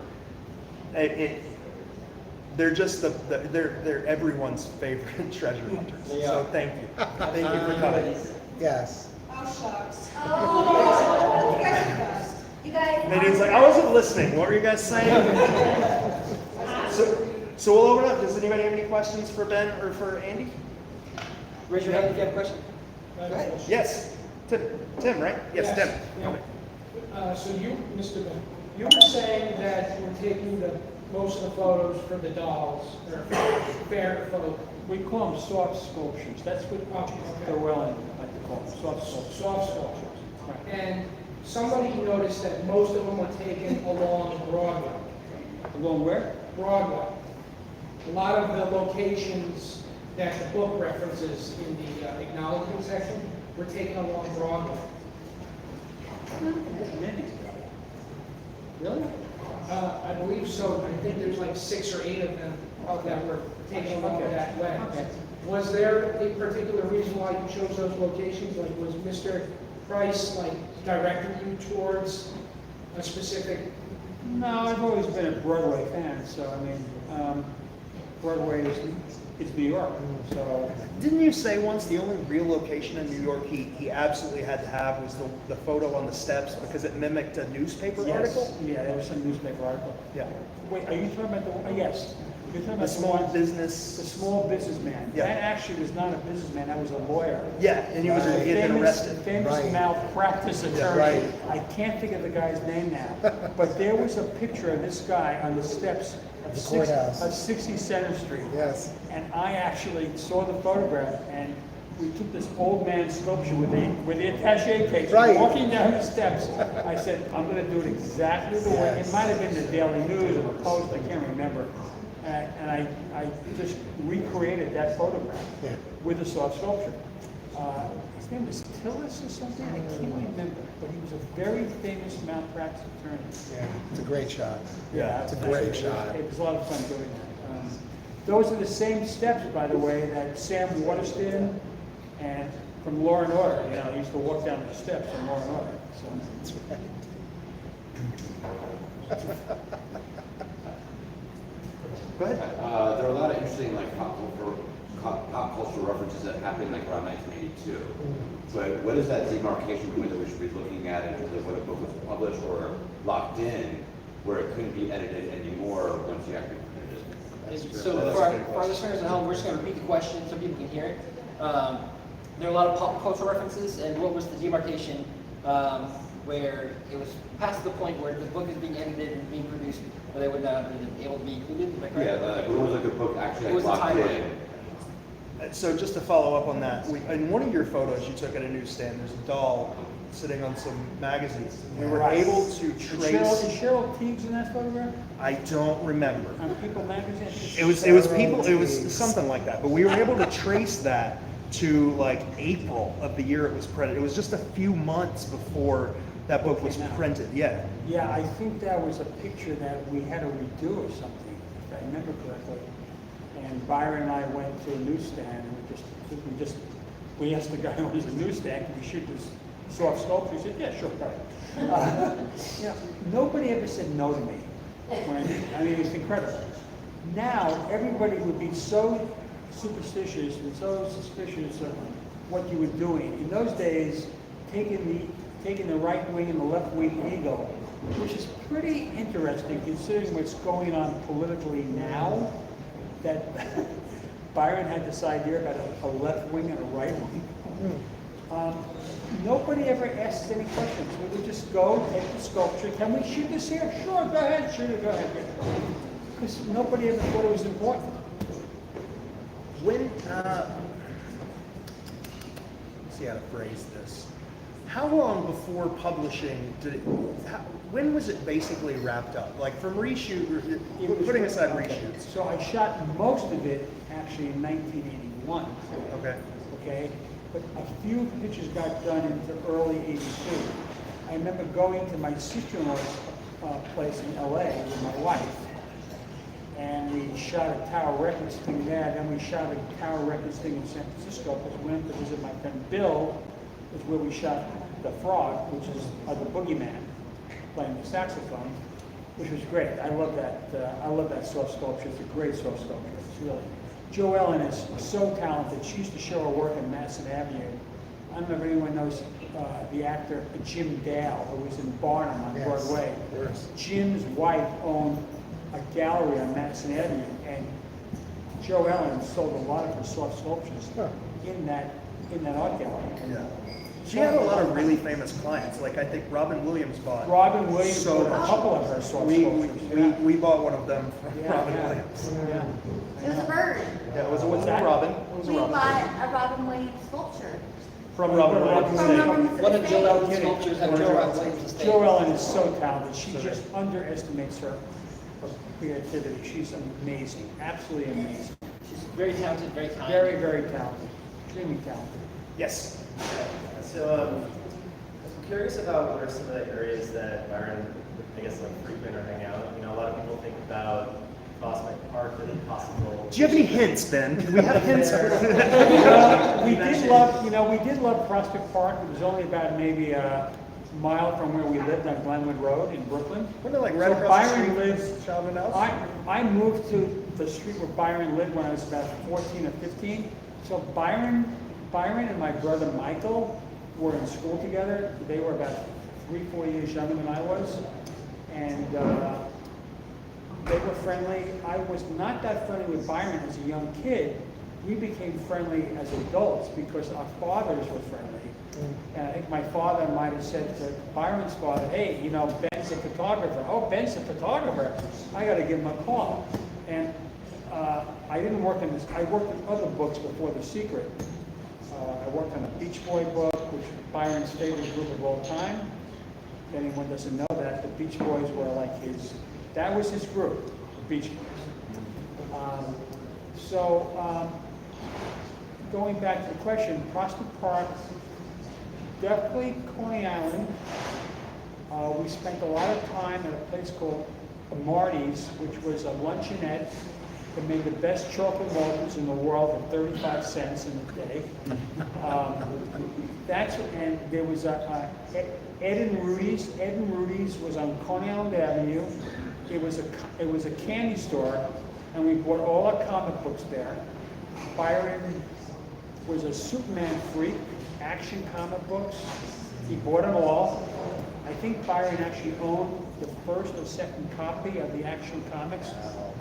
they're just they're everyone's favorite treasure hunters. So thank you. Thank you for coming. Yes. Oh, shucks. Oh, you guys are the best. You guys. Nadine's like, I wasn't listening. What were you guys saying? So we'll open up. Does anybody have any questions for Ben or for Andy? Raise your hand if you have a question. Go ahead. Yes. Tim, right? Yes, Tim. Yeah. So you, Mr. Ben, you were saying that you're taking most of the photos for the dolls, or fair photo. We call them soft sculptures. That's what they're willing like to call them, soft sculptures. Soft sculptures. Right. And somebody noticed that most of them were taken along Broadway. Along where? Broadway. A lot of the locations that the book references in the acknowledgement section were taken along Broadway. Many. Really? I believe so. I think there's like 6 or 8 of them that were taken along that way. Okay. Was there a particular reason why you chose those locations? Like, was Mr. Preiss like directing you towards a specific? No, I've always been a Broadway fan, so I mean, Broadway is New York, so. Didn't you say once the only real location in New York he absolutely had to have was the photo on the steps because it mimicked a newspaper article? Yeah, there was some newspaper article. Yeah. Wait, are you talking about the, yes. You're talking The about small one- business. The small businessman. Yeah. That actually was not a businessman, that was a lawyer. Yeah, and he had been arrested. Famous Right. malpractice attorney. right. I can't think of the guy's name now. But there was a picture of this guy on the steps of The courthouse. 62nd Street. Yes. And I actually saw the photograph, and we took this old man sculpture with the attaché case, Right. walking down the steps. I said, I'm gonna do it exactly the way, Yes. it might have been the Daily News or the Post, I can't remember. And I just recreated that photograph Yeah. with the soft sculpture. His name was Tillis or something, I can't remember, but he was a very famous malpractice attorney. Yeah. It's a great shot. Yeah, it's a great shot. It was a lot of fun doing that. Those are the same steps, by the way, that Sam Waterston and from Law and Order, he used to walk down the steps from Law and Order. So. That's right. Go ahead. There are a lot of interesting pop culture references that happened like around 1982. But what is that demarcation point that we should be looking at in terms of when a book was published or locked in, where it couldn't be edited anymore once you actually printed it? So for our listeners at home, we're just going to repeat the question so people can hear it. There are a lot of pop cultural references, and what was the demarcation where it was past the point where the book is being edited and being produced, where they would not have been able to be included? Is that correct? Yeah, it was like a book actually It was like a locked timeline. in. So just to follow up on that, in one of your photos you took at a newsstand, there's a doll sitting on some magazines. We were Right. able to Is trace. Cheryl Teagues in that photograph? I don't remember. On People magazine? It was people. It was something like that. But we were able to trace that to like April of the year it was printed. It was just a few months before that book was printed. Yeah. Yeah, I think that was a picture that we had to redo or something, if I remember correctly. And Byron and I went to a newsstand and we asked the guy who was a newsstand, can we shoot this soft sculpture? He said, yeah, sure, go ahead. Nobody ever said no to me. I mean, it's incredible. Now, everybody would be so superstitious and so suspicious of what you were doing. In those days, taking the right wing and the left wing eagle, which is pretty interesting considering what's going on politically now, that Byron had this idea about a left wing and a right wing. Nobody ever asked any questions. We would just go, take the sculpture. Can we shoot this here? Sure, go ahead, shoot it, go ahead. Because nobody ever thought it was important. When let's see how to phrase this. How long before publishing did it? When was it basically wrapped up? Like from reshoot, putting aside reshoots. So I shot most of it actually in 1981. Okay. Okay, but a few pictures got done into early '82. I remember going to my sister-in-law's place in LA with my wife, and we shot a Tower Records thing there. Then we shot a Tower Records thing in San Francisco because we went to visit my friend Bill, is where we shot The Frog, which is the Boogie Man playing the saxophone, which was great. I love that soft sculpture. It's a great soft sculpture. It's really. Jo Ellen is so talented. She used to show her work in Madison Avenue. I don't know if anyone knows the actor Jim Dale, who was in Barnum on Broadway. Jim's wife owned a gallery on Madison Avenue, and Jo Ellen sold a lot of her soft sculptures in that art gallery. Yeah. She had a lot of really famous clients. Like I think Robin Williams bought. Robin Williams so bought a much. couple of her soft sculptures. We bought one of them from Yeah, Robin yeah. Williams. Yeah. It was a bird. Yeah, it was a What's that? Robin. It was a We Robin. bought a Robin Williams sculpture. From Robin Williams. From Robin One of Joe Ellen's Williams. sculptures had Joe Ellen's estate. Jo Ellen is so talented. She just underestimates her creativity. She's amazing, absolutely amazing. She's very talented, very kind. Very, very talented, extremely talented. Yes. So, I'm curious about what are some of the areas that Byron, I guess, like frequent or hang out. You know, a lot of people think about Prospect Park or the possible. Do you have any hints, Ben? Can we have hints? We did love Prospect Park. It was only about maybe a mile from where we lived on Glenwood Road in Brooklyn. Wasn't it like right So across the Byron street lives. from Sheldon House? I moved to the street where Byron lived when I was about 14 or 15. So Byron and my brother Michael were in school together. They were about 3-4 years younger than I was, and they were friendly. I was not that friendly with Byron as a young kid. We became friendly as adults because our fathers were friendly. And I think my father might have said to Byron's father, hey, you know, Ben's a photographer. Oh, Ben's a photographer. I got to give him a call. And I didn't work on this. I worked on other books before The Secret. I worked on a Beach Boy book, which is Byron's favorite group of all time. If anyone doesn't know that, the Beach Boys were like that was his group, the Beach Boys. Going back to the question, Prospect Park, definitely Coney Island. We spent a lot of time at a place called Marty's, which was a luncheonette that made the best chocolate muffins in the world for 35 cents in a day. And there was Ed and Rudy's. Ed and Rudy's was on Coney Island Avenue. It was a candy store, and we bought all our comic books there. Byron was a Superman freak, action comic books. He bought them all. I think Byron actually owned the first or second copy of the Action Comics,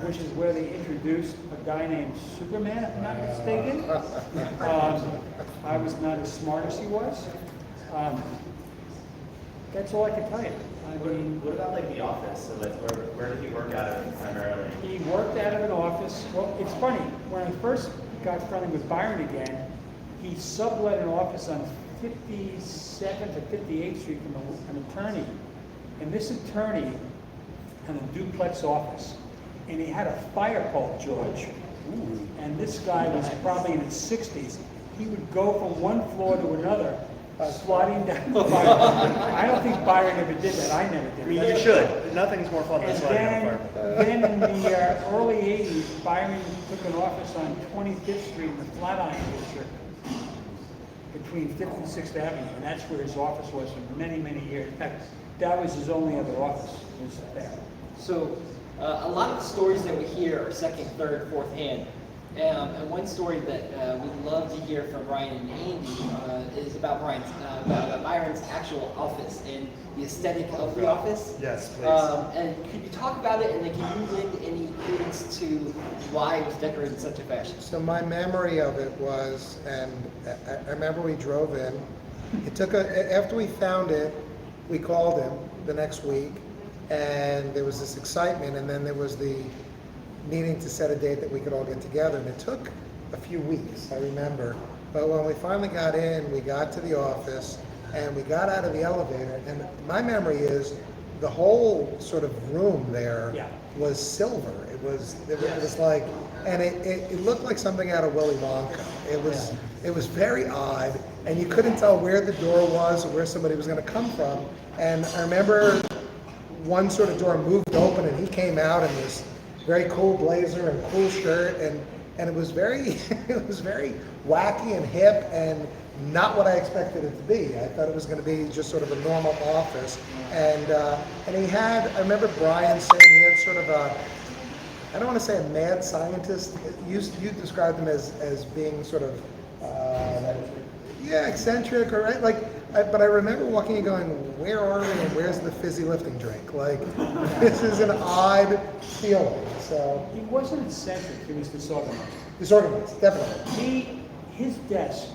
which is where they introduced a guy named Superman, if I'm not mistaken. I was not as smart as he was. That's all I can tell you. I mean, What about like the office? So like where did he work out of primarily? he worked out of an office. Well, it's funny, when I first got friendly with Byron again, he sublet an office on 57th or 58th Street from an attorney. And this attorney had a duplex office. And he had a fire pole, George. And this guy was probably in his 60s. He would go from one floor to another, sliding down the fire pole. I don't think Byron ever did that. I never did. I mean, you should. Nothing's more fun than And sliding on fire. then in the early 80s, Byron took an office on 25th Street in the Flatiron District between 5th and 6th Avenue, and that's where his office was for many, many years. In fact, that was his only other office, was there. So a lot of the stories that we hear are second, third, fourth hand. And one story that we'd love to hear from Brian and Andy is about Byron's actual office and the aesthetic of the office. Yes, please. And could you talk about it, and then can you lend any credence to why it was decorated in such a fashion? So my memory of it was, and I remember we drove in. It took after we found it, we called him the next week, and there was this excitement, and then there was the needing to set a date that we could all get together, and it took a few weeks, I remember. But when we finally got in, we got to the office, and we got out of the elevator, and my memory is the whole sort of room there was silver. It was like, and it looked like something out of Willy Wonka. It was very odd, and you couldn't tell where the door was or where somebody was going to come from. And I remember one sort of door moved open, and he came out in this very cool blazer and cool shirt, and it was very it was very wacky and hip and not what I expected it to be. I thought it was going to be just sort of a normal office, and he had, I remember Brian saying he had sort of a, I don't want to say a mad scientist. You described him as being sort of eccentric, or right, like. But I remember walking and going, where are we and where's the fizzy lifting drink? Like, this is an odd feeling. So He wasn't eccentric, he was disorganized. Disorganized, definitely. His desk,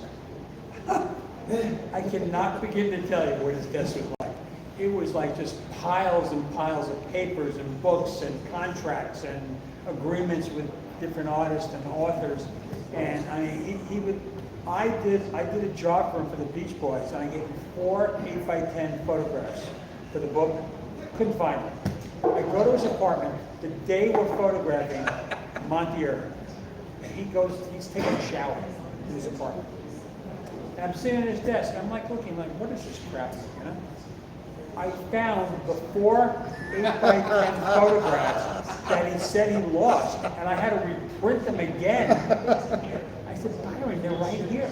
I cannot begin to tell you what his desk was like. It was like just piles and piles of papers and books and contracts and agreements with different artists and authors. And I mean, I did a job for him for the Beach Boys, and I gave him 4 8x10 photographs for the book. Couldn't find them. I go to his apartment the day we're photographing Monty Irving, and he's taking a shower in his apartment. And I'm sitting at his desk, and I'm like looking like, what is this crap, you know? I found the 4 8x10 photographs that he said he lost, and I had to reprint them again. I said, Byron, they're right here.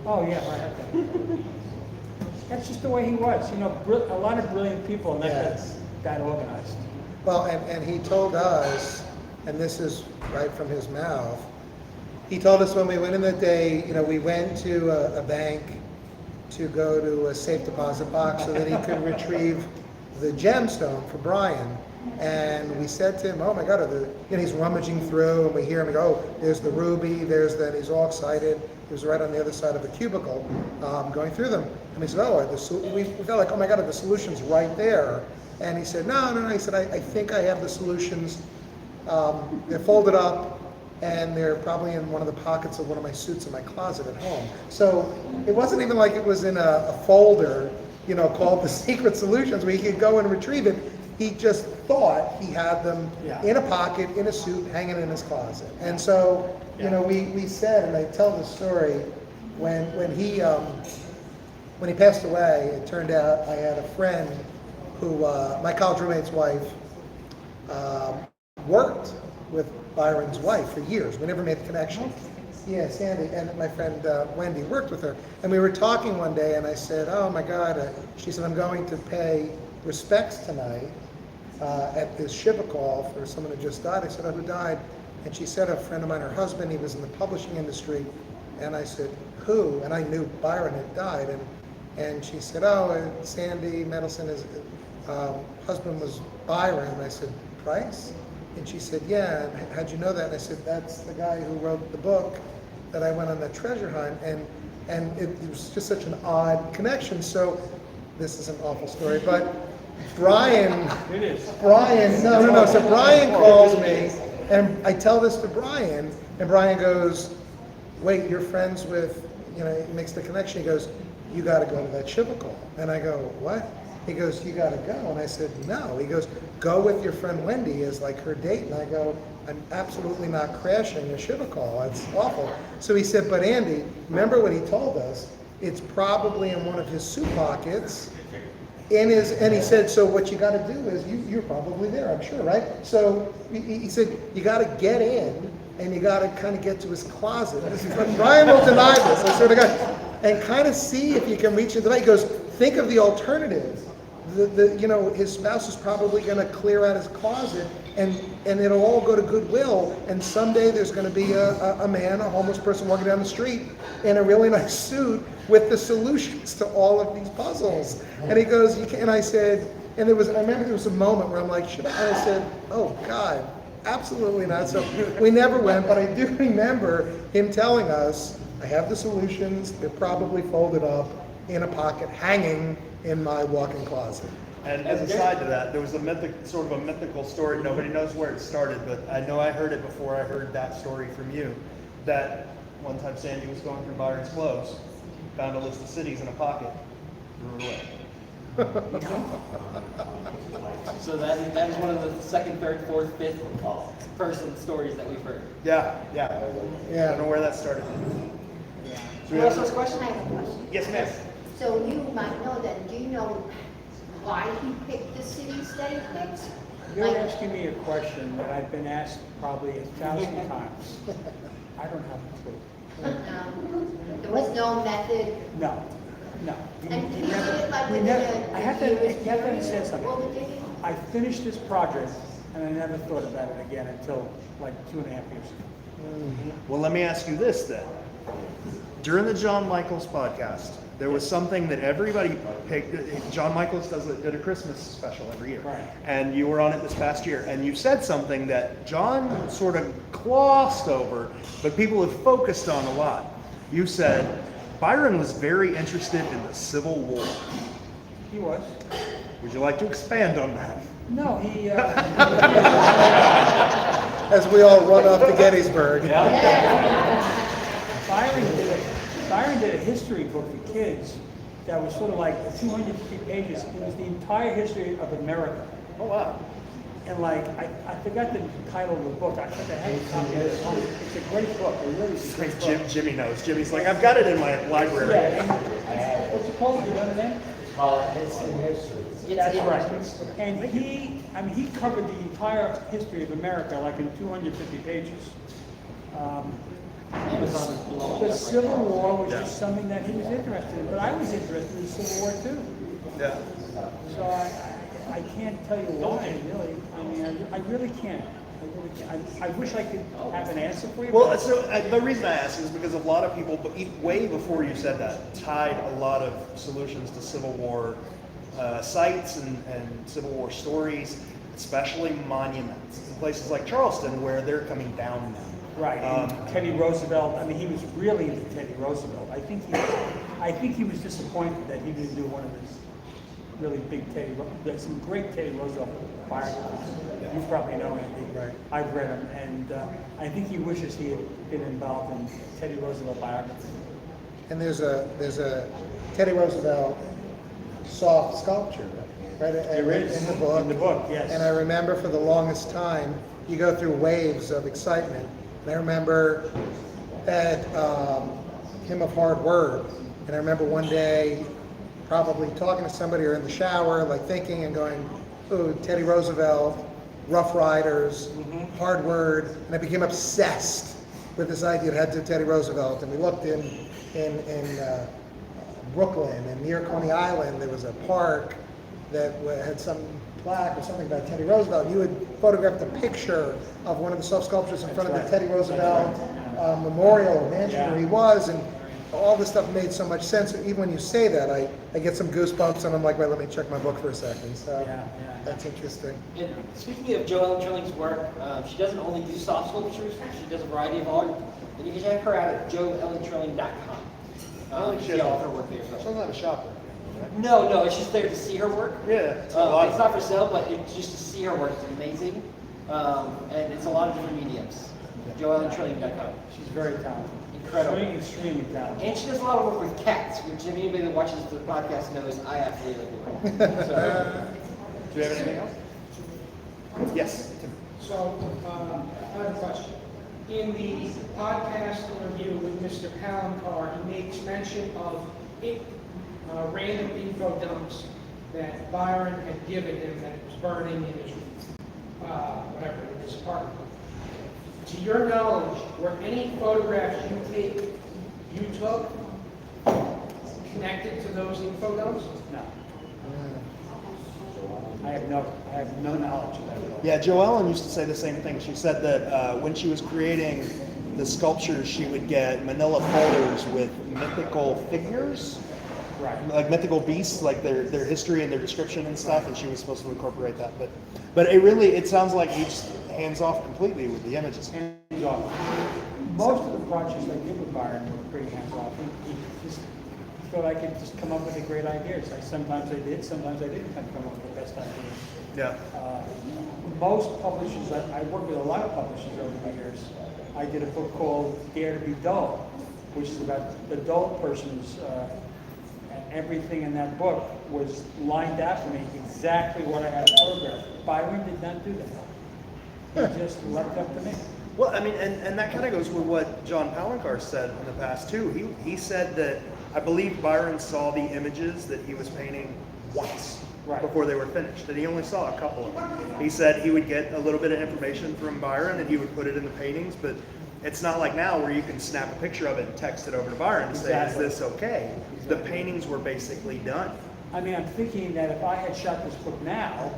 Oh yeah, I have them. That's just the way he was. You know, a lot of brilliant people are not that organized. Well, and he told us, and this is right from his mouth, he told us when we went in that day, you know, we went to a bank to go to a safe deposit box so that he could retrieve the gemstone for Brian. And we said to him, oh my God, he's rummaging through, and we hear him go, oh, there's the ruby, there's that, he's all excited. He was right on the other side of the cubicle going through them. And he said, oh, we felt like, oh my God, the solution's right there. And he said, no. He said, I think I have the solutions. They're folded up, and they're probably in one of the pockets of one of my suits in my closet at home. So it wasn't even like it was in a folder, you know, called the secret solutions where he could go and retrieve it. He just thought he had them in a pocket, in a suit, hanging in his closet. And so, you know, we said, and I tell the story, when he passed away, it turned out I had a friend who, my college roommate's wife, worked with Byron's wife for years. We never made the connection. Yeah, Sandy, and my friend Wendy worked with her. And we were talking one day, and I said, oh my God, she said, I'm going to pay respects tonight at this Shiva call for someone who just died. I said, oh, who died? And she said, a friend of mine, her husband, he was in the publishing industry. And I said, who? And I knew Byron had died. And she said, oh, and Sandy Mendelson, his husband was Byron. And I said, Preiss? And she said, yeah. And how'd you know that? And I said, that's the guy who wrote the book that I went on the treasure hunt. And it was just such an odd connection. So this is an awful story, but Brian, so Brian calls me, and I tell this to Brian, and Brian goes, wait, you're friends with, he makes the connection. He goes, you got to go to that Chivical. And I go, what? He goes, you got to go. And I said, no. He goes, go with your friend Wendy as like her date. And I go, I'm absolutely not crashing a Chivical. It's awful. So he said, but Andy, remember what he told us? It's probably in one of his suit pockets. And he said, so what you got to do is, you're probably there, I'm sure, right? So he said, you got to get in, and you got to kind of get to his closet. Brian will deny this, I swear to God, and kind of see if you can reach into that. He goes, think of the alternative. His spouse is probably going to clear out his closet, and it'll all go to Goodwill, and someday there's going to be a man, a homeless person walking down the street in a really nice suit with the solutions to all of these puzzles. And he goes, and I said, I remember there was a moment where I'm like, should I? And I said, oh God, absolutely not. So we never went, but I do remember him telling us, I have the solutions, they're probably folded up in a pocket hanging in my walk-in closet. And as a side to that, there was a mythical story. Nobody knows where it started, but I know I heard it before I heard that story from you. That one time Sandy was going through Byron's clothes, found a list of cities in a pocket, threw it away. So that is one of the second, third, fourth, fifth person stories that we've heard. Yeah. I don't know where that started. Who else has a question? I have a question. Yes, ma'am. So you might know that. Do you know why he picked the cities that he picked? You're asking me a question that I've been asked probably 1,000 times. I don't have a clue. There was no method. No. And he did it like within I have to years understand something. What we did? I finished this project and I never thought about it again until like 2.5 years ago. Well, let me ask you this then. During the John Michaels podcast, there was something that everybody picked. John Michaels did a Christmas special every year. Right. And you were on it this past year. And you said something that John sort of glossed over, but people have focused on a lot. You said, Byron was very interested in the Civil War. He was. Would you like to expand on that? No, he. As we all run off to Gettysburg. Byron did a history book for kids that was sort of like 250 pages. It was the entire history of America. Oh, wow. And like, I forgot the title of the book. I think I had a copy of it at home. It's a great book. It really is a great book. Jimmy knows. Jimmy's like, I've got it in my library. Yeah, what's it called? Do you know the name? It's in history. That's right. And he covered the entire history of America like in 250 pages. The Civil War was just something that he was interested in, but I was interested in the Civil War too. Yeah. So I can't tell you why, really. I mean, I really can't. I wish I could have an answer for you. Well, so the reason I ask is because a lot of people, way before you said that, tied a lot of solutions to Civil War sites and Civil War stories, especially monuments in places like Charleston where they're coming down now. Right, and Teddy Roosevelt. I mean, he was really into Teddy Roosevelt. I think he was disappointed that he didn't do one of his really big there's some great Teddy Roosevelt biographies. You probably know Andy. Right. I've read them, and I think he wishes he had been involved in Teddy Roosevelt biography. And there's a Teddy Roosevelt soft sculpture, right? There is in the book. In the book, yes. And I remember for the longest time, you go through waves of excitement. And I remember at Hymn of Hard Word, and I remember one day probably talking to somebody or in the shower, like thinking and going, "Oh, Teddy Roosevelt, Rough Riders, Hard Word," and I became obsessed with this idea that had to Teddy Roosevelt. And we looked in Brooklyn, and near Coney Island, there was a park that had some plaque or something about Teddy Roosevelt. You had photographed a picture of one of the soft sculptures in front of the Teddy Roosevelt memorial mansion where he was, and all this stuff made so much sense. Even when you say that, I get some goosebumps, and I'm like, wait, let me check my book for a second. So that's interesting. And speaking of Joellen Trilling's work, she doesn't only do soft sculptures, she does a variety of art. And you can check her out at joellentrilling.com. You see all of her work there. She's not a shopper. No, it's just there to see her work. Yeah, It's not for sale, but it's just to see her work. It's amazing. And it's a lot of different mediums. joellentrilling.com. She's very talented. Incredible. Extremely talented. And she does a lot of work with cats, which anybody that watches the podcast knows I absolutely adore. So, Do you have anything else? Yes. So, I have a question. In the podcast interview with Mr. Palancar, he makes mention of random info dumps that Byron had given him that was burning in his, whatever, in his apartment. To your knowledge, were any photographs you took connected to those info dumps? No. I have no knowledge of that at all. Yeah, Joellen used to say the same thing. She said that when she was creating the sculptures, she would get manila folders with mythical figures, Right. like mythical beasts, like their history and their description and stuff, and she was supposed to incorporate that. But it sounds like he's hands off completely with the images. Hands off. Most of the projects I did with Byron were pretty hands off. He just thought I could just come up with the great ideas. Sometimes I did, sometimes I didn't come up with the best ideas. Yeah. Most publishers, I worked with a lot of publishers over the years. I did a book called Dare to Be Dull, which is about the dull person's, and everything in that book was lined out for me exactly what I had photographed. Byron did not do that. He just left up to me. Well, I mean, and that kind of goes with what John Palancar said in the past too. He said that I believe Byron saw the images that he was painting once before they were finished, that he only saw a couple of them. He said he would get a little bit of information from Byron and he would put it in the paintings, but it's not like now where you can snap a picture of it and text it over to Byron and say, is this okay? The paintings were basically done. I mean, I'm thinking that if I had shot this book now,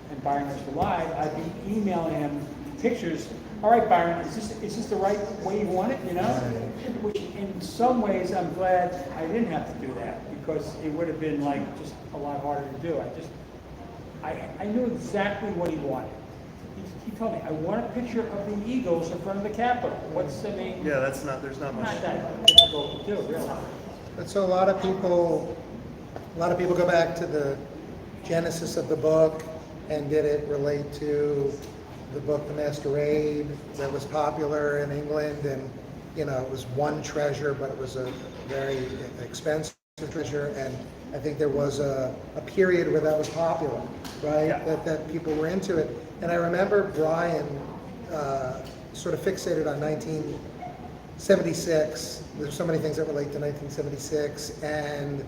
and Byron was alive, I'd be emailing him pictures. All right, Byron, is this the right way you want it, you know? Which in some ways I'm glad I didn't have to do that, because it would have been like just a lot harder to do. I knew exactly what he wanted. He told me, I want a picture of the Eagles in front of the Capitol. Yeah, there's not much. Not that difficult to do, really. But so a lot of people go back to the genesis of the book, and did it relate to the book The Masquerade that was popular in England, and it was one treasure, but it was a very expensive treasure, and I think there was a period where that was popular, right? Yeah. That people were into it. And I remember Brian sort of fixated on 1976. There's so many things that relate to 1976, and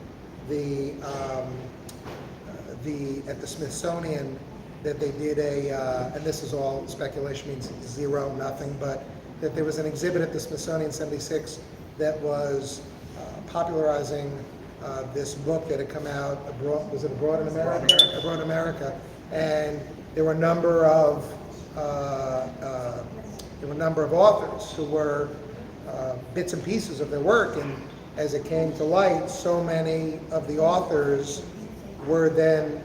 at the Smithsonian that they did and this is all speculation, means zero, nothing, but that there was an exhibit at the Smithsonian '76 that was popularizing this book that had come out abroad. Was it Abroad in America? Abroad in America, and there were a number of authors who were bits and pieces of their work, and as it came to light, so many of the authors were then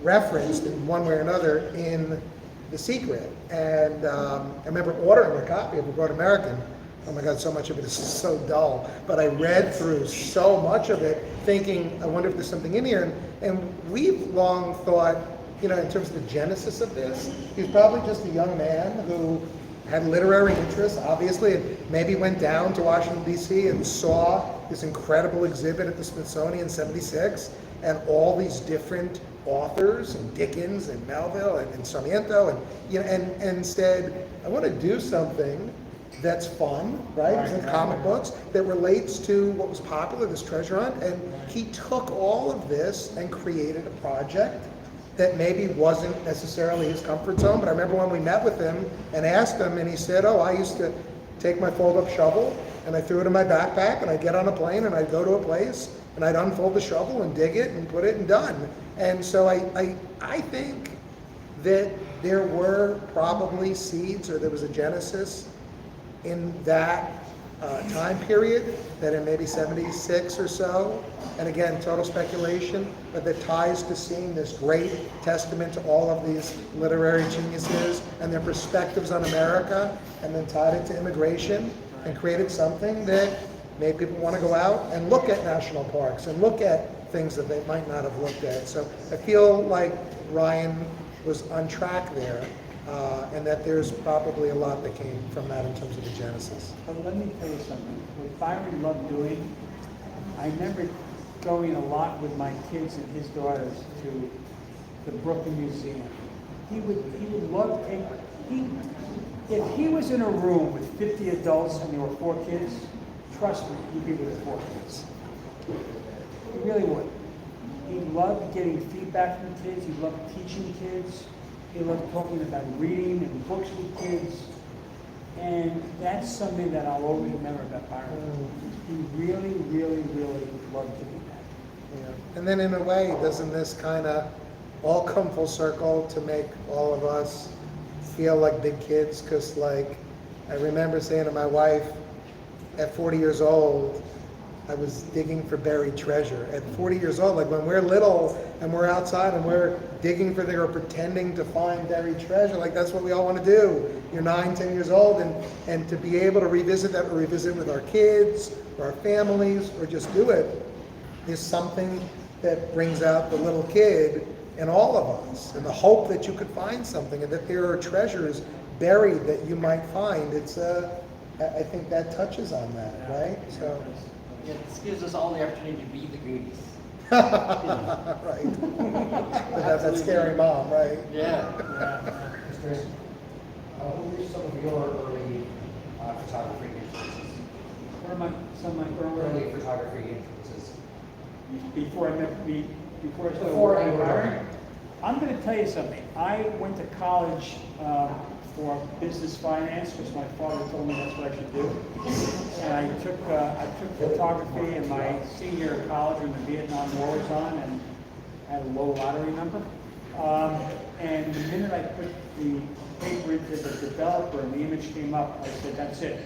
referenced in one way or another in The Secret. And I remember ordering a copy of Abroad American. Oh my God, so much of it is so dull. But I read through so much of it thinking, I wonder if there's something in here. And we've long thought, in terms of the genesis of this, he was probably just a young man who had literary interests, obviously, and maybe went down to Washington, D.C. and saw this incredible exhibit at the Smithsonian '76, and all these different authors, and Dickens, and Melville, and Sarmiento, and said, I want to do something that's fun, right? It's in comic books, that relates to what was popular, this treasure hunt, and he took all of this and created a project that maybe wasn't necessarily his comfort zone. But I remember when we met with him and asked him, and he said, I used to take my fold-up shovel and I threw it in my backpack, and I'd get on a plane and I'd go to a place and I'd unfold the shovel and dig it and put it and done. And so I think that there were probably seeds, or there was a genesis in that time period, that in maybe 76 or so, and again, total speculation, but that ties to seeing this great testament to all of these literary geniuses and their perspectives on America, and then tied it to immigration and created something that made people want to go out and look at national parks and look at things that they might not have looked at. So I feel like Ryan was on track there, and that there's probably a lot that came from that in terms of the genesis. But let me tell you something. What Byron loved doing, I remember going a lot with my kids and his daughters to the Brooklyn Museum. He would love if he was in a room with 50 adults and there were 4 kids, trust me, he'd be with the 4 kids. He really would. He loved getting feedback from kids. He loved teaching kids. He loved talking about reading and books with kids. And that's something that I'll always remember about Byron. He really, really, really loved doing that. Yeah. And then in a way, doesn't this kind of all come full circle to make all of us feel like big kids? Because like, I remember saying to my wife, at 40 years old, I was digging for buried treasure. At 40 years old, like when we're little and we're outside and we're digging for or pretending to find buried treasure, like that's what we all want to do. You're 9, 10 years old, and to be able to revisit that, or revisit with our kids, or our families, or just do it, is something that brings out the little kid in all of us, and the hope that you could find something, and that there are treasures buried that you might find. It's I think that touches on that, right? So. Yeah, this gives us all the opportunity to be the Goonies. Right. To have that scary mom, right? Yeah. Mr. Asen, who were some of your early photography influences? What are some of my Early photography influences. before I started Before working you with were Byron? working. I'm going to tell you something. I went to college for business finance because my father told me that's what I should do. And I took photography in my senior year of college when the Vietnam War was on and had a low lottery number. And the minute I put the paper into the developer and the image came up, I said, that's it.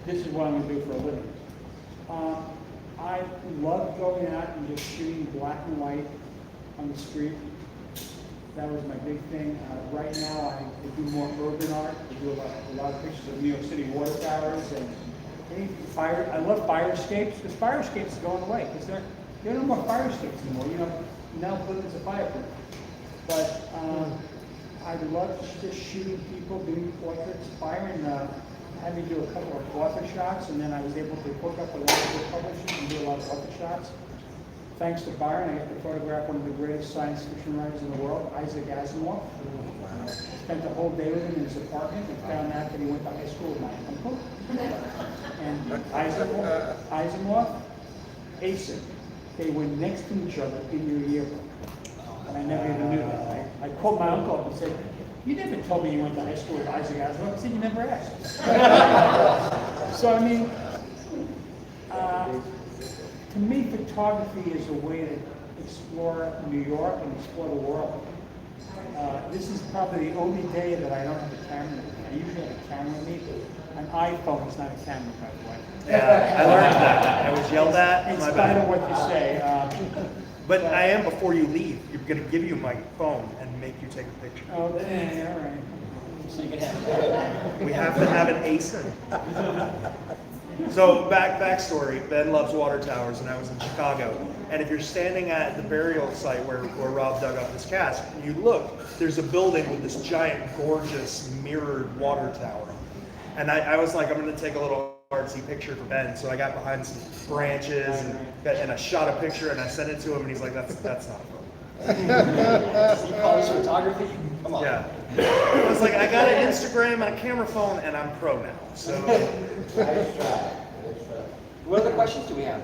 This is what I'm going to do for a living. I love going out and just shooting black and white on the street. That was my big thing. Right now, I do more urban art. I do a lot of pictures of New York City water towers and any fire. I love fire escapes because fire escapes are going away because there are no more fire escapes anymore. You know, now buildings are fireproof. But I love just shooting people, doing portraits. Byron had me do a couple of author shots, and then I was able to hook up with a lot of good publishers and do a lot of author shots. Thanks to Byron, I got to photograph one of the greatest science fiction writers in the world, Asimov. Spent the whole day with him in his apartment and found out that he went to high school with my uncle. And Asimov, Asen, they were next to each other in your yearbook. And I never even knew that. I called my uncle up and said, you never told me you went to high school with Isaac Asimov. I said, you never asked. So, I mean, to me, photography is a way to explore New York and explore the world. This is probably the only day that I don't have a camera. I usually have a camera with me. An iPhone is not a camera, by the way. Yeah, I learned that. I was yelled at. It's My kind bad. of what you say. But I am before you leave. You're going to give you my phone and make you take a picture. Oh, yeah, all right. So you can have We have to have an Asen. So backstory, Ben loves water towers, and I was in Chicago. And if you're standing at the burial site where Rob dug up his cast, and you look, there's a building with this giant, gorgeous, mirrored water tower. And I was like, I'm going to take a little artsy picture for Ben. So I got behind some branches and I shot a picture and I sent it to him, and he's like, that's not fun. you call this photography? Come on. Yeah. I was like, I got an Instagram and a camera phone, and I'm pro now. So, What other questions do we have?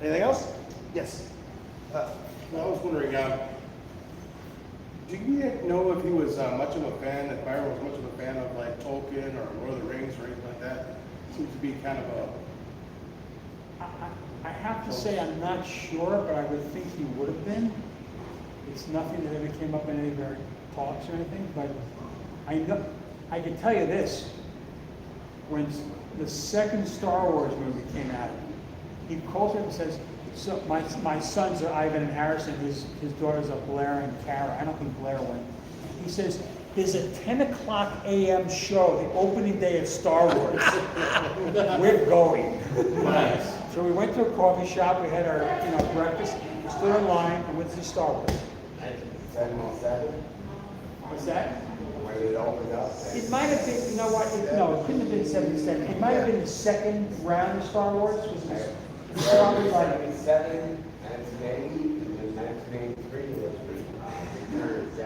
anything else? Yes. I was wondering, do you know if he was much of a fan, that Byron was much of a fan of like Tolkien or Lord of the Rings or anything like that? Seems to be kind of a... I have to say I'm not sure, but I would think he would have been. It's nothing that ever came up in any of our talks or anything, but I know, I can tell you this. When the second Star Wars movie came out. He calls him and says, so my sons are Ivan and Harrison, his daughters are Blair and Cara. I don't think Blair went. He says, there's a 10 o'clock a.m. show, the opening day of Star Wars. We're going. Nice. So we went to a coffee shop, we had our breakfast, stood in line, and went to see Star Wars. 77, What's that? when it opened up. It might have been, you know what, no, it couldn't have been 77. It might have been the second round of Star Wars. Was probably like 77, 1980, and then 1983 was Return of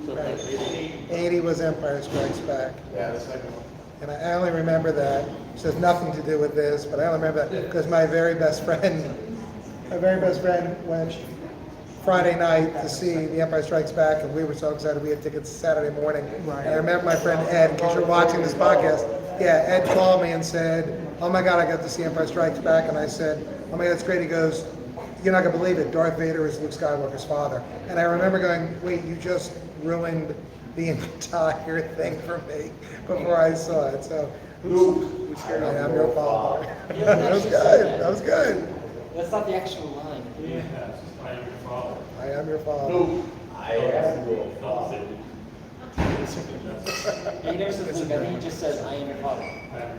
the Jedi. 80 was Empire Strikes Back. Yeah, the second one. And I only remember that, which has nothing to do with this, but I only remember that because my very best friend went Friday night to see The Empire Strikes Back, and we were so excited. We had tickets Saturday morning. Right. And I remember my friend Ed, because you're watching this podcast, Ed called me and said, oh my God, I got to see Empire Strikes Back. And I said, oh my God, that's great. He goes, you're not going to believe it. Darth Vader is Luke Skywalker's father. And I remember going, wait, you just ruined the entire thing for me before I saw it. So, Luke, I am your father. That was good. That was good. That's not the actual line. Yeah, I am your father. I am your father. Luke. I am your father. He never says Luke, I think he just says, I am your father.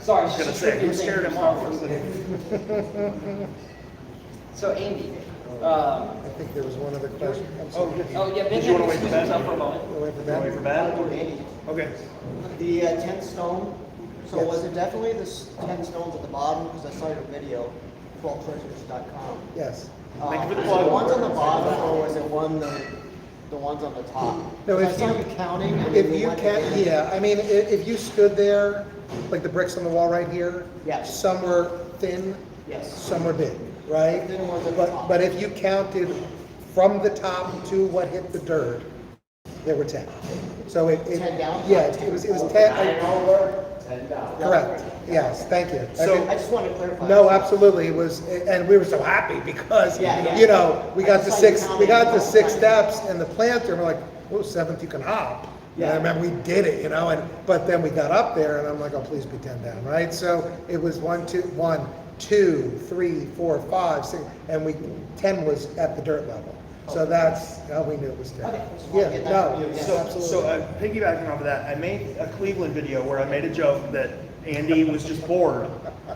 Sorry, I was gonna say, who scared him off? So Andy, I think there was one other question. I'm sorry. yeah, Ben, Did you wanna wait for Ben? for a moment. We'll wait for Wait Ben. for that? Andy, Okay. the 10 stone, so Yes. was it definitely the 10 stones at the bottom? Because I saw your video, 12treasures.com. Yes. Thank you for the Was plug. it the ones on the bottom, or was it the ones on the top? No, 'Cause if I saw you- you counting, and If then you went can, again. yeah, I mean, if you stood there, like the bricks on the wall right here, Yes. some were thin, Yes. some were big, right? Thin ones at the top. But if you counted from the top to what hit the dirt, there were 10. So it. 10 down? Yeah, it was 10, Nine over, 10 down. correct, yes, thank you. So- I just wanted to clarify. No, absolutely, it was, and we were so happy because, Yeah. you know, we I got just the saw you six, counting we got the all the 6 time. steps and the planter, and we're like, oh, 7th you can hop. And I Yeah. remember we did it, you know, but then we got up there and I'm like, oh, please be 10 down, right? So it was 1, 2, 3, 4, 5, 6, and 10 was at the dirt level. So that's how we knew it was 10. Okay, just wanted to Yeah, get that no, from you. yeah, So, absolutely. piggybacking off of that, I made a Cleveland video where I made a joke that Andy was just bored